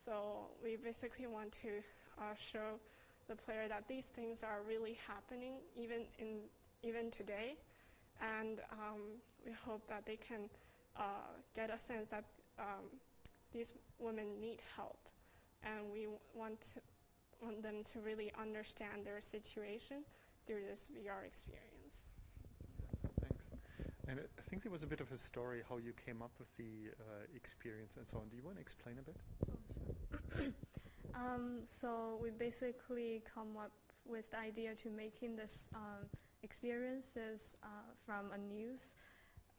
So we basically want to show the player that these things are really happening even today, and we hope that they can get a sense that these women need help, and we want them to really understand their situation through this VR experience. Thanks. And I think there was a bit of a story how you came up with the experience and so on. Do you want to explain a bit? So we basically come up with the idea to making this experiences from a news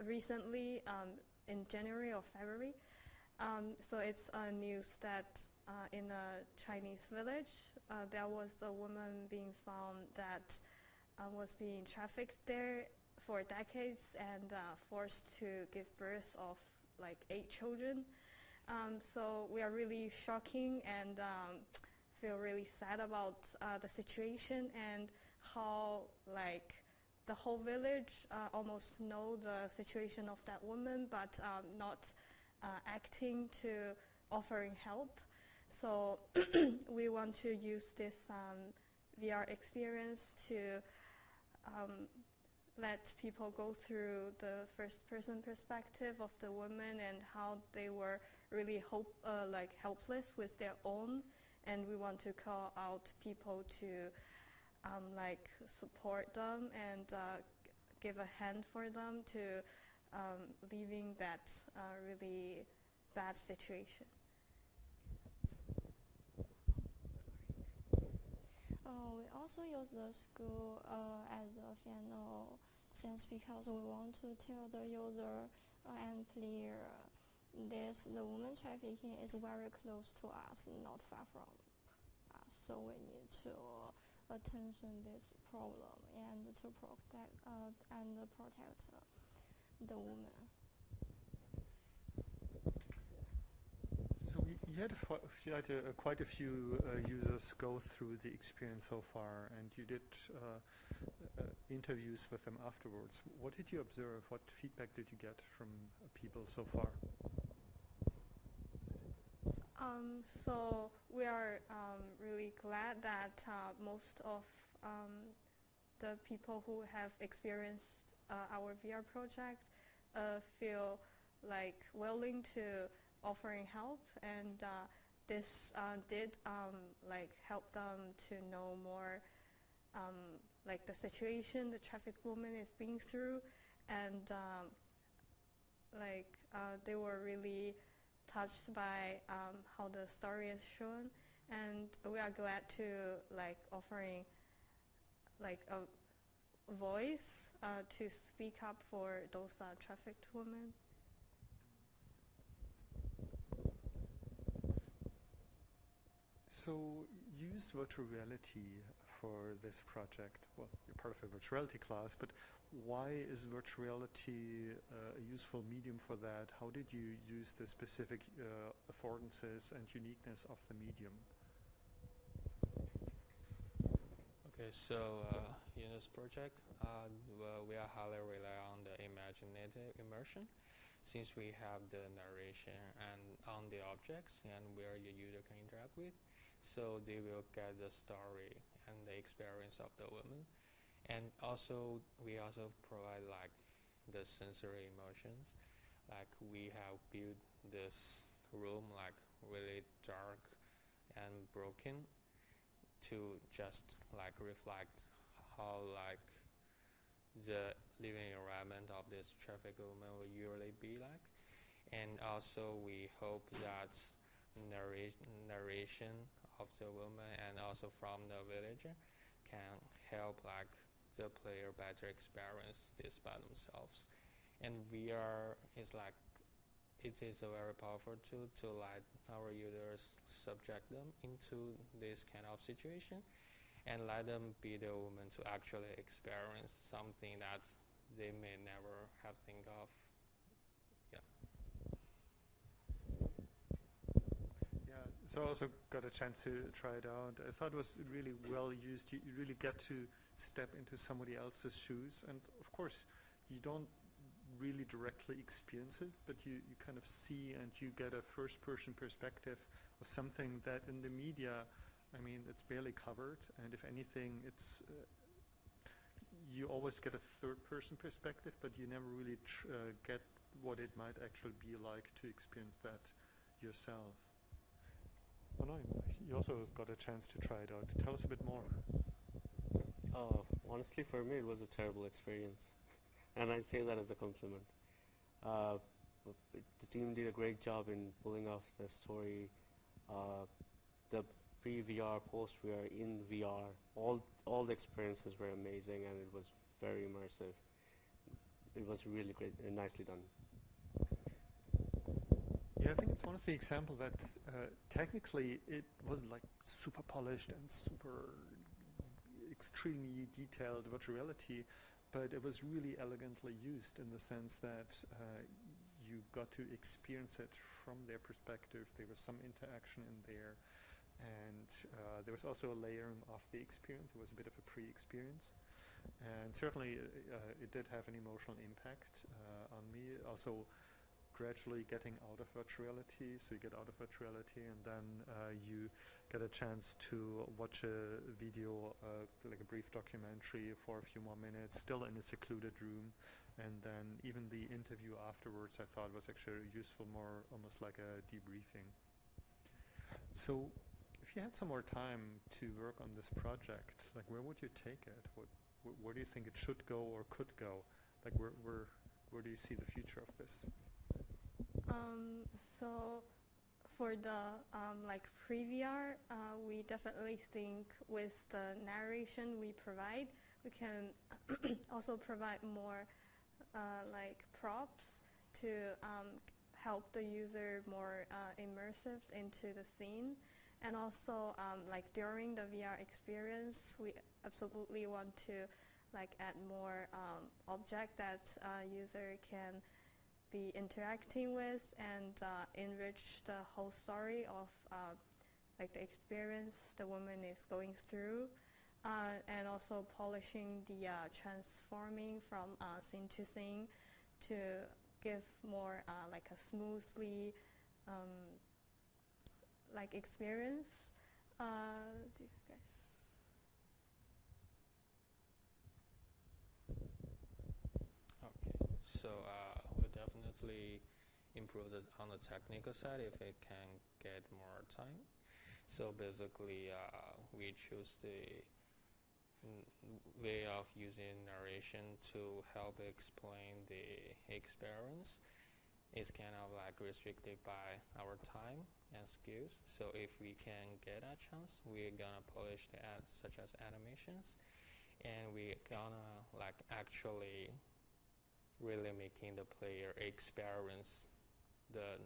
recently in January or February. So it's a news that in a Chinese village there was a woman being found that was being trafficked there for decades and forced to give birth of like 8 children. So we are really shocking and feel really sad about the situation and how like the whole village almost know the situation of that woman, but not acting to offering help. So we want to use this VR experience to let people go through the first-person perspective of the woman and how they were really helpless with their own, and we want to call out people to like support them and give a hand for them to leaving that really bad situation. We also use the school as a final sense because we want to tell the user and player the woman trafficking is very close to us, not far from us. So we need to attention this problem and to protect the woman. So you had quite a few users go through the experience so far, and you did interviews with them afterwards. What did you observe? What feedback did you get from people so far? So we are really glad that most of the people who have experienced our VR project feel like willing to offering help, and this did like help them to know more like the situation the trafficked woman is being through, and like they were really touched by how the story is shown, and we are glad to like offering like a voice to speak up for those trafficked women. So you used virtual reality for this project. Well, you're part of a virtual reality class, but why is virtual reality a useful medium for that? How did you use the specific affordances and uniqueness of the medium? Okay, so in this project, we are highly rely on the imaginative immersion, since we have the narration and on the objects and where the user can interact with, so they will get the story and the experience of the woman. And also, we also provide like the sensory emotions. Like we have built this room like really dark and broken to just like reflect how like the living environment of this trafficked woman will usually be like. And also we hope that narration of the woman and also from the villager can help like the player better experience this by themselves. And VR is like, it is a very powerful tool to let our users subject them into this kind of situation and let them be the woman to actually experience something that they may never have think of. Yeah. Yeah, so I also got a chance to try it out. I thought it was really well used. You really get to step into somebody else's shoes, and of course you don't really directly experience it, but you kind of see and you get a first-person perspective of something that in the media, I mean, it's barely covered, and if anything, it's you always get a third-person perspective, but you never really get what it might actually be like to experience that yourself. Oh no, you also got a chance to try it out. Tell us a bit more. Honestly, for me, it was a terrible experience. And I say that as a compliment. The team did a great job in pulling off the story. The pre-VR, post-VR, in VR, all the experiences were amazing, and it was very immersive. It was really great and nicely done. Yeah, I think it's one of the examples that technically it wasn't like super polished and super extremely detailed virtual reality, but it was really elegantly used in the sense that you got to experience it from their perspective. There was some interaction in there, and there was also a layering of the experience. It was a bit of a pre-experience, and certainly it did have an emotional impact on me. Also, gradually getting out of virtual reality, so you get out of virtual reality, and then you get a chance to watch a video, like a brief documentary for a few more minutes, still in a secluded room, and then even the interview afterwards I thought was actually useful, more almost like a debriefing. So if you had some more time to work on this project, like where would you take it? Where do you think it should go or could go? Like where do you see the future of this? So for the like pre-VR, we definitely think with the narration we provide, we can also provide more like props to help the user more immersive into the scene. And also like during the VR experience, we absolutely want to like add more object that user can be interacting with and enrich the whole story of like the experience the woman is going through, and also polishing the transforming from scene to scene to give more like a smoothly like experience. Do you guys? Okay, so we'll definitely improve on the technical side if it can get more time. So basically, we choose the way of using narration to help explain the experience. It's kind of like restricted by our time and skills. So if we can get a chance, we're gonna polish the such as animations, and we're gonna like actually really making the player experience the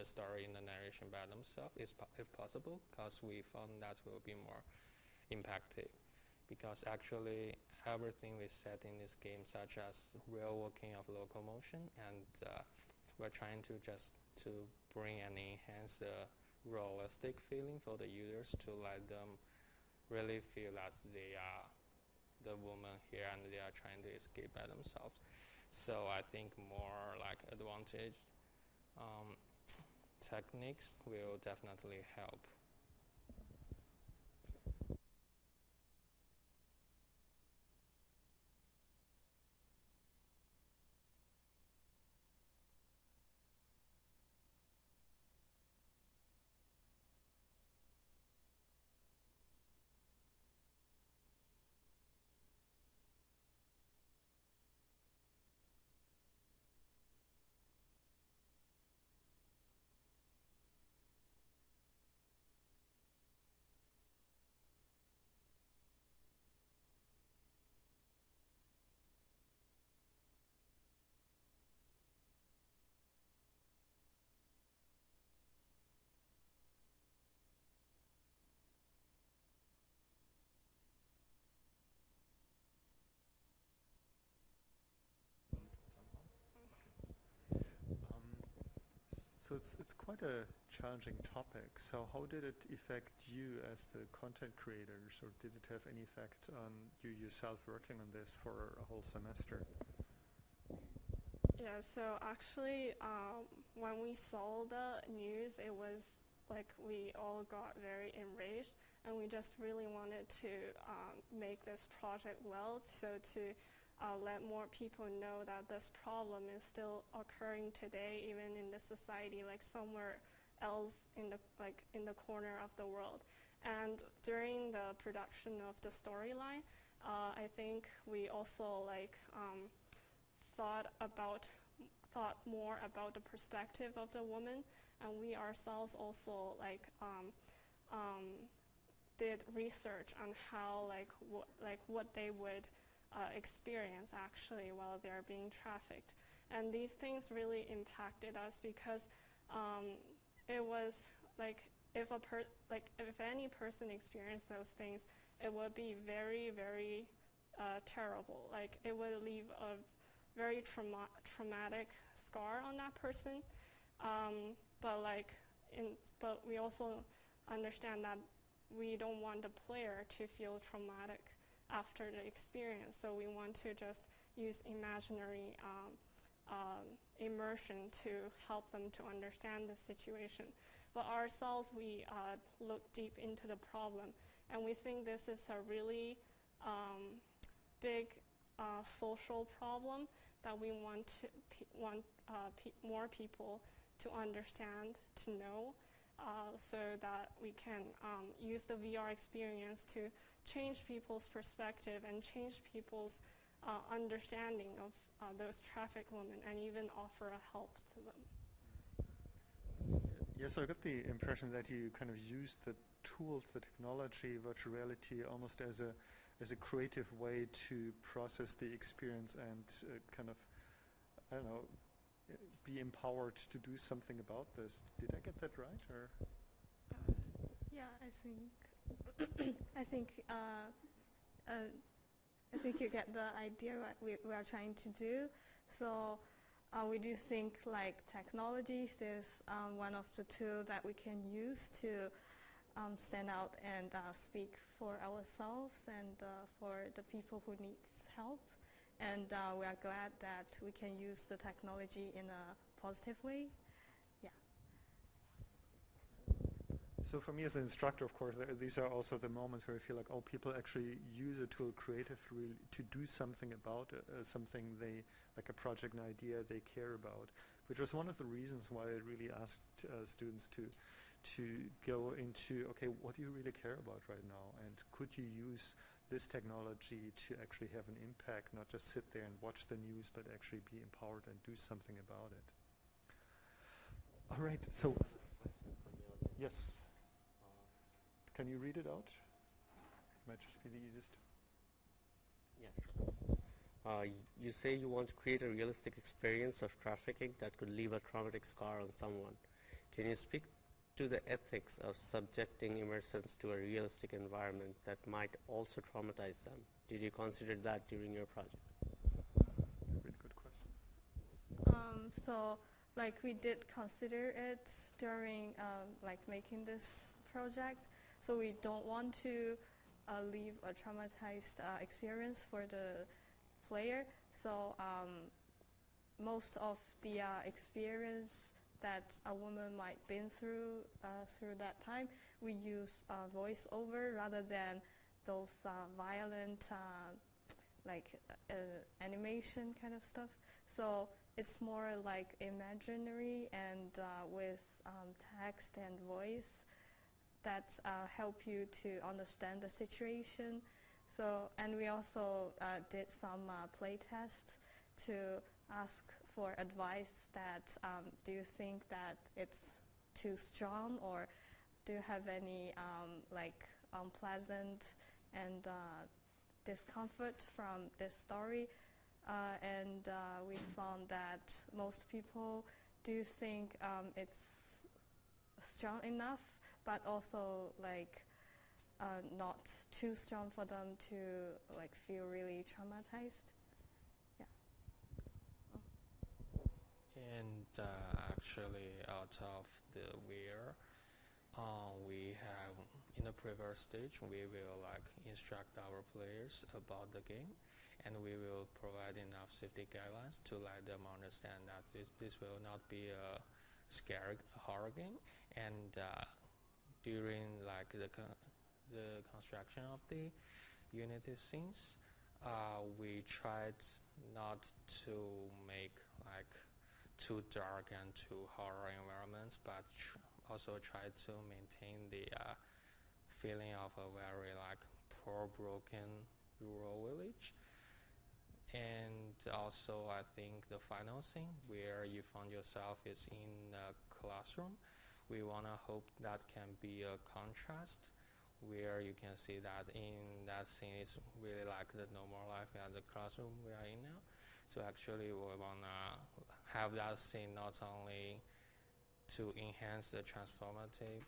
story in the narration by themselves, if possible, because we found that will be more impactful. Because actually everything we set in this game, such as real working of locomotion, and we're trying to just to bring and enhance the realistic feeling for the users, to let them really feel that they are the woman here and they are trying to escape by themselves. So I think more like advantage techniques will definitely help. So it's quite a challenging topic. So how did it affect you as the content creators, or did it have any effect on you yourself working on this for a whole semester? Yeah, so actually, when we saw the news, it was like we all got very enraged, and we just really wanted to make this project well, so to let more people know that this problem is still occurring today, even in the society, like somewhere else in the corner of the world. And during the production of the storyline, I think we also thought more about the perspective of the woman, and we ourselves also did research on how what they would experience actually while they're being trafficked. And these things really impacted us because it was like if any person experienced those things, it would be very, very terrible. Like it would leave a very traumatic scar on that person. But we also understand that we don't want the player to feel traumatic after the experience, so we want to just use imaginary immersion to help them to understand the situation. But ourselves, we look deep into the problem, and we think this is a really big social problem that we want more people to understand, to know, so that we can use the VR experience to change people's perspective and change people's understanding of those trafficked women, and even offer a help to them. Yes, I got the impression that you kind of used the tools, the technology, virtual reality, almost as a creative way to process the experience and kind of, I don't know, be empowered to do something about this. Did I get that right, or? Yeah, I think you get the idea what we are trying to do. So we do think like technology is one of the tools that we can use to stand out and speak for ourselves and for the people who need help. And we are glad that we can use the technology in a positive way. Yeah. So for me as an instructor, of course, these are also the moments where I feel like, oh, people actually use a tool creatively to do something about it, something they, like a project, an idea they care about, which was one of the reasons why I really asked students to go into, okay, what do you really care about right now? And could you use this technology to actually have an impact, not just sit there and watch the news, but actually be empowered and do something about it? All right, so, yes. Can you read it out? Might just be the easiest. Yeah, sure. You say you want to create a realistic experience of trafficking that could leave a traumatic scar on someone. Can you speak to the ethics of subjecting immersants to a realistic environment that might also traumatize them? Did you consider that during your project? Really good question. So, like, we did consider it during making this project. So we don't want to leave a traumatized experience for the player. So most of the experience that a woman might been through that time, we use voiceover rather than those violent animation kind of stuff. So it's more like imaginary and with text and voice that help you to understand the situation. So, and we also did some play tests to ask for advice that do you think that it's too strong, or do you have any unpleasant and discomfort from this story? And we found that most people do think it's strong enough, but also not too strong for them to feel really traumatized. Yeah. And actually, out of the where, we have in the previous stage, we will like instruct our players about the game, and we will provide enough safety guidelines to let them understand that this will not be a scary horror game. And during like the construction of the Unity scenes, we tried not to make like too dark and too horror environments, but also try to maintain the feeling of a very like poor, broken rural village. And also, I think the final scene where you found yourself is in a classroom. We wanna hope that can be a contrast where you can see that in that scene is really like the normal life at the classroom we are in now. So actually we wanna have that scene not only to enhance the transformative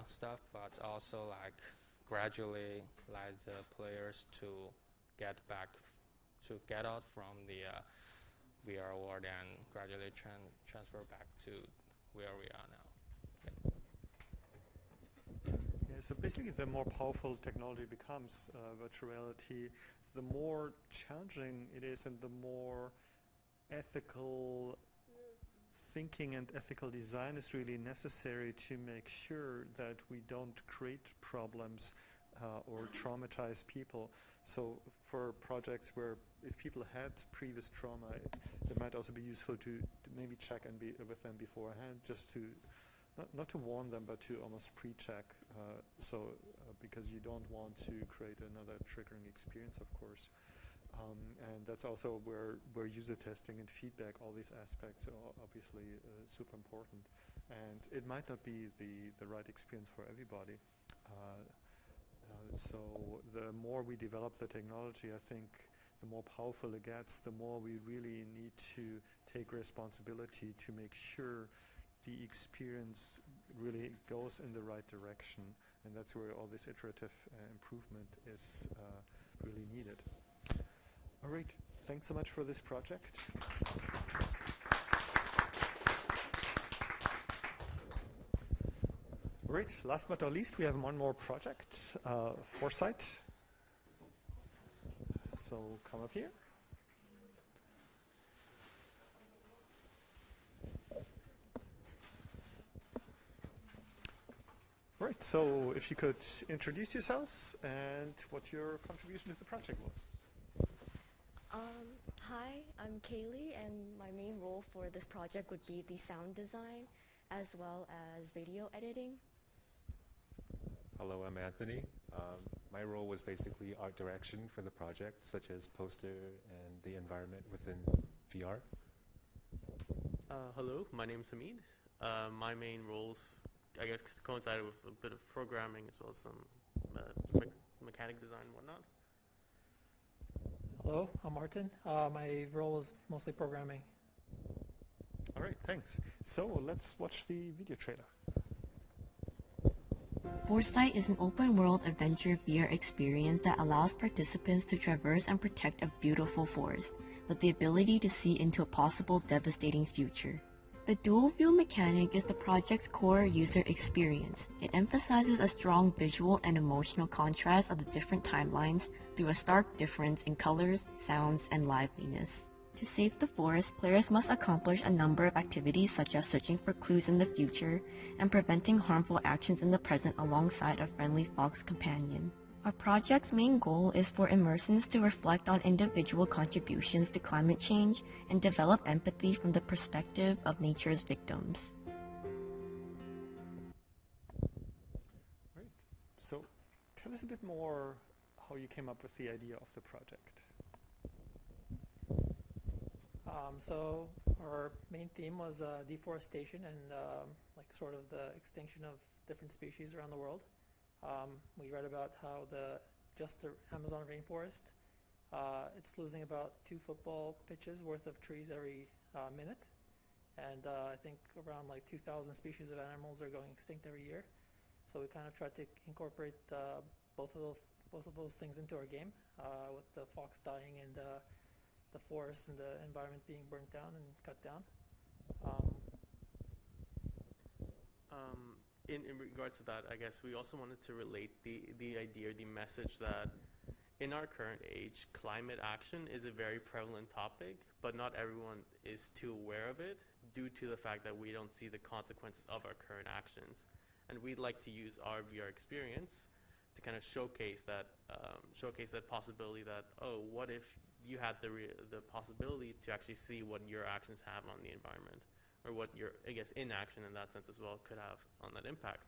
stuff, but also like gradually let the players to get out from the VR world and gradually transfer back to where we are now. Yeah, so basically the more powerful technology becomes, virtual reality, the more challenging it is and the more ethical thinking and ethical design is really necessary to make sure that we don't create problems or traumatize people. So for projects where if people had previous trauma, it might also be useful to maybe check and be with them beforehand, just to not to warn them, but to almost pre-check. Because you don't want to create another triggering experience, of course. And that's also where user testing and feedback, all these aspects are obviously super important. And it might not be the right experience for everybody. So the more we develop the technology, I think the more powerful it gets, the more we really need to take responsibility to make sure the experience really goes in the right direction. And that's where all this iterative improvement is really needed. All right, thanks so much for this project. All right, last but not least, we have one more project, Foresight. So come up here. All right, so if you could introduce yourselves and what your contribution to the project was. Hi, I'm Kaylee, and my main role for this project would be the sound design as well as video editing. Hello, I'm Anthony. My role was basically art direction for the project, such as poster and the environment within VR. Hello, my name's Hamid. My main roles, I guess, coincided with a bit of programming as well as some mechanic design and whatnot. Hello, I'm Martin. My role is mostly programming. All right, thanks. So let's watch the video trailer. Foresight is an open-world adventure VR experience that allows participants to traverse and protect a beautiful forest, with the ability to see into a possible devastating future. The dual-view mechanic is the project's core user experience. It emphasizes a strong visual and emotional contrast of the different timelines through a stark difference in colors, sounds, and liveliness. To save the forest, players must accomplish a number of activities such as searching for clues in the future and preventing harmful actions in the present alongside a friendly fox companion. Our project's main goal is for immersants to reflect on individual contributions to climate change and develop empathy from the perspective of nature's victims. Right. So tell us a bit more how you came up with the idea of the project. So our main theme was deforestation and like sort of the extinction of different species around the world. We read about how just the Amazon rainforest, it's losing about 2 football pitches worth of trees every minute, and I think around like 2,000 species of animals are going extinct every year. So we kind of tried to incorporate both of those things into our game, with the fox dying and the the forest and the environment being burnt down and cut down. In regards to that, I guess we also wanted to relate the idea, the message that in our current age, climate action is a very prevalent topic, but not everyone is too aware of it due to the fact that we don't see the consequences of our current actions. And we'd like to use our VR experience to kind of showcase that possibility that, oh, what if you had the possibility to actually see what your actions have on the environment, or what your, I guess, inaction in that sense as well could have on that impact.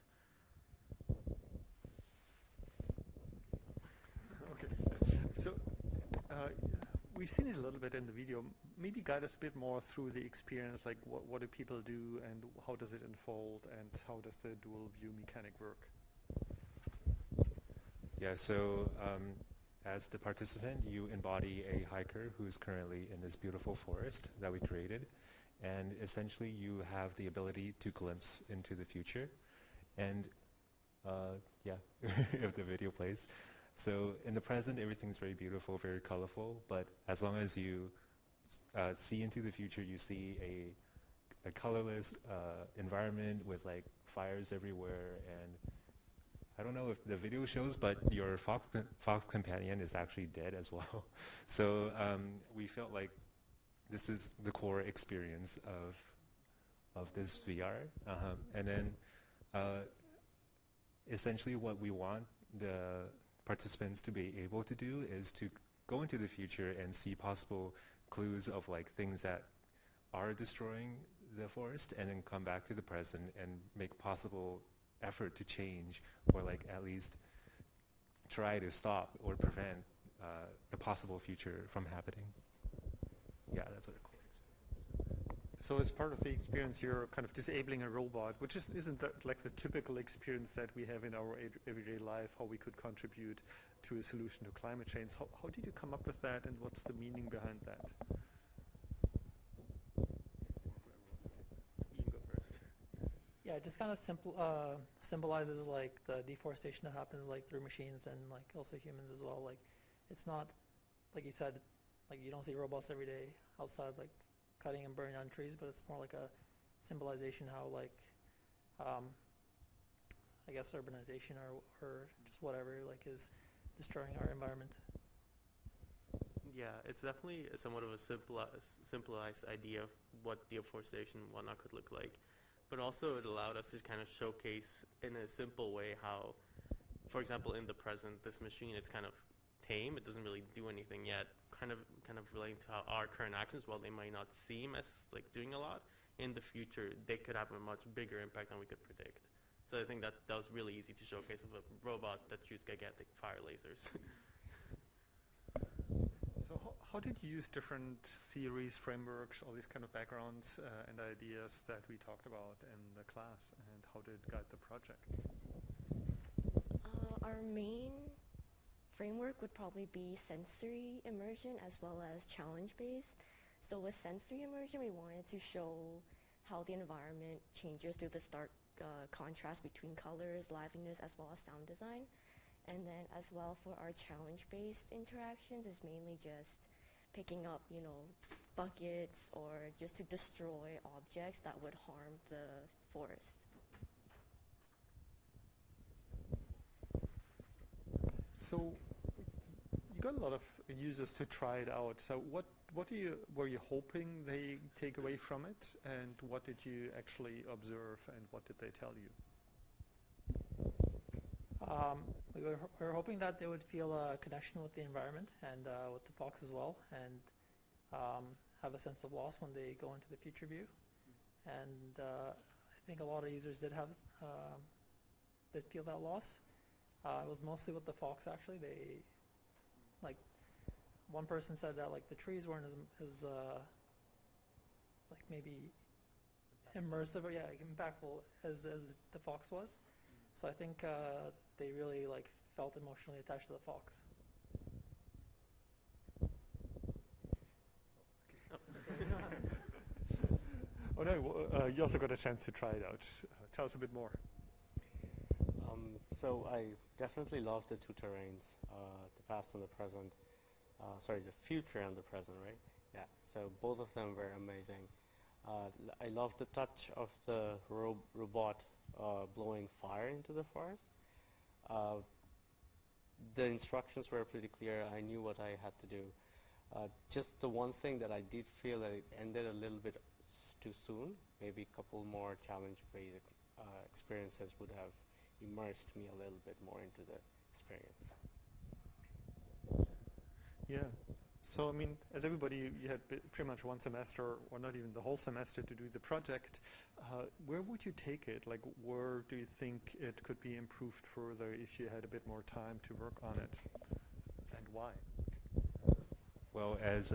Okay, so we've seen it a little bit in the video. Maybe guide us a bit more through the experience, like what do people do and how does it unfold and how does the dual view mechanic work? Yeah, so as the participant, you embody a hiker who is currently in this beautiful forest that we created. And essentially you have the ability to glimpse into the future. And yeah, if the video plays. So in the present, everything's very beautiful, very colorful, but as long as you see into the future, you see a colorless environment with like fires everywhere, and I don't know if the video shows, but your fox companion is actually dead as well. So we felt like this is the core experience of this VR. And then essentially what we want the participants to be able to do is to go into the future and see possible clues of like things that are destroying the forest, and then come back to the present and make possible effort to change, or like at least try to stop or prevent the possible future from happening. Yeah, that's what a core experience. So as part of the experience, you're kind of disabling a robot, which isn't like the typical experience that we have in our everyday life, how we could contribute to a solution to climate change. How did you come up with that, and what's the meaning behind that? You can go first. Yeah, it just kind of symbolizes like the deforestation that happens like through machines and like also humans as well. Like it's not, like you said, like you don't see robots every day outside like cutting and burning down trees, but it's more like a symbolization how like I guess urbanization or just whatever like is destroying our environment. Yeah, it's definitely somewhat of a simplified idea of what deforestation and whatnot could look like. But also it allowed us to kind of showcase in a simple way how, for example, in the present, this machine, it's kind of tame, it doesn't really do anything yet, kind of relating to how our current actions, while they might not seem as like doing a lot, in the future they could have a much bigger impact than we could predict. So I think that was really easy to showcase with a robot that shoots gigantic fire lasers. So how did you use different theories, frameworks, all these kind of backgrounds and ideas that we talked about in the class, and how did it guide the project? Our main framework would probably be sensory immersion as well as challenge-based. So with sensory immersion, we wanted to show how the environment changes through the stark contrast between colors, liveliness, as well as sound design. And then as well for our challenge-based interactions is mainly just picking up, you know, buckets or just to destroy objects that would harm the forest. So you got a lot of users to try it out. So what were you hoping they take away from it, and what did you actually observe, and what did they tell you? We were hoping that they would feel a connection with the environment and with the fox as well, and have a sense of loss when they go into the future view. And I think a lot of users did feel that loss. It was mostly with the fox actually. They, like, one person said that like the trees weren't as like maybe immersive or impactful as the fox was. So I think they really like felt emotionally attached to the fox. Oh no, you also got a chance to try it out. Tell us a bit more. So I definitely love the two terrains, the past and the present. Sorry, the future and the present, right? Yeah, so both of them were amazing. I love the touch of the robot blowing fire into the forest. The instructions were pretty clear. I knew what I had to do. Just the one thing that I did feel that it ended a little bit too soon. Maybe a couple more challenge-based experiences would have immersed me a little bit more into the experience. Yeah. So, I mean, as everybody, you had pretty much one semester, or not even the whole semester, to do the project. Where would you take it? Like, where do you think it could be improved further if you had a bit more time to work on it? And why? Well, as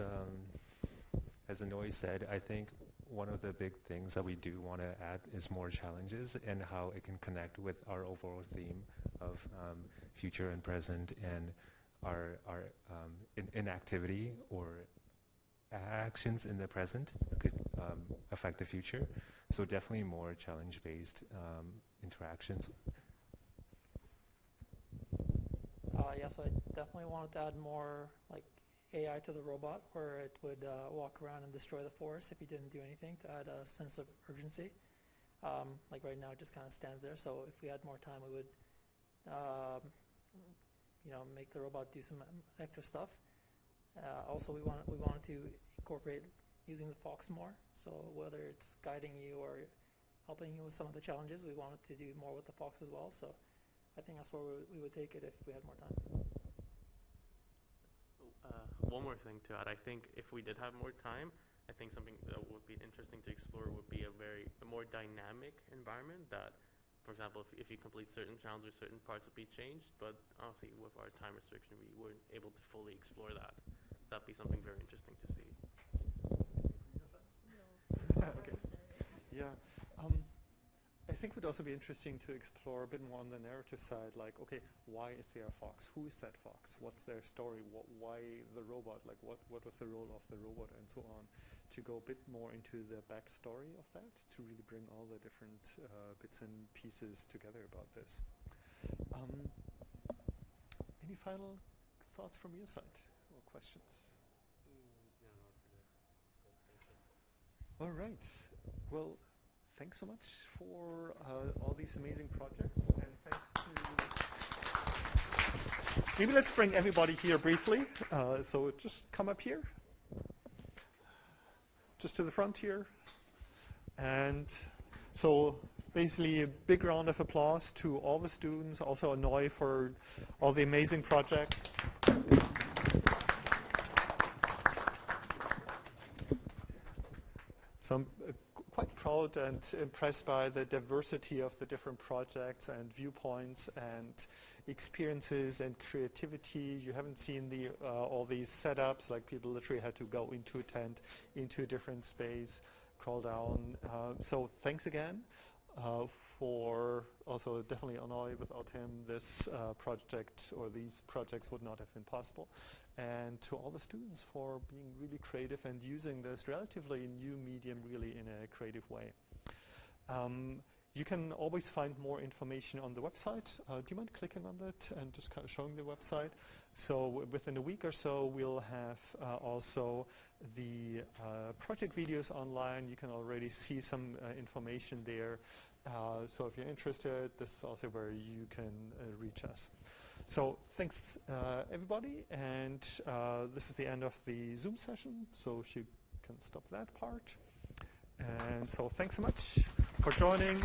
Anoy said, I think one of the big things that we do want to add is more challenges and how it can connect with our overall theme of future and present, and our inactivity or actions in the present could affect the future. So definitely more challenge-based interactions. Yeah, so I definitely wanted to add more like AI to the robot, where it would walk around and destroy the forest if you didn't do anything, to add a sense of urgency. Like right now, it just kind of stands there. So if we had more time, we would, make the robot do some extra stuff. Also, we wanted to incorporate using the fox more. So whether it's guiding you or helping you with some of the challenges, we wanted to do more with the fox as well. So I think that's where we would take it if we had more time. One more thing to add. I think if we did have more time, I think something that would be interesting to explore would be a more dynamic environment that, for example, if you complete certain challenges, certain parts would be changed, but obviously with our time restriction, we weren't able to fully explore that. That'd be something very interesting to see. Okay. Yeah. I think it would also be interesting to explore a bit more on the narrative side, like, okay, why is there a fox? Who is that fox? What's their story? Why the robot? Like, what was the role of the robot, and so on? To go a bit more into the backstory of that, to really bring all the different bits and pieces together about this. Any final thoughts from your side or questions? All right. Well, thanks so much for all these amazing projects, and thanks to... Maybe let's bring everybody here briefly. So just come up here. Just to the front here. And so basically a big round of applause to all the students, also Anoy for all the amazing projects. So I'm quite proud and impressed by the diversity of the different projects and viewpoints and experiences and creativity. You haven't seen all these setups, like people literally had to go into a tent, into a different space, crawl down. So thanks again for also definitely Anoy. Without him, this project or these projects would not have been possible. And to all the students for being really creative and using this relatively new medium really in a creative way. You can always find more information on the website. Do you mind clicking on that and just kind of showing the website? So within a week or so, we'll have also the project videos online. You can already see some information there. So if you're interested, this is also where you can reach us. So thanks everybody, and this is the end of the Zoom session, so you can stop that part. And so thanks so much for joining.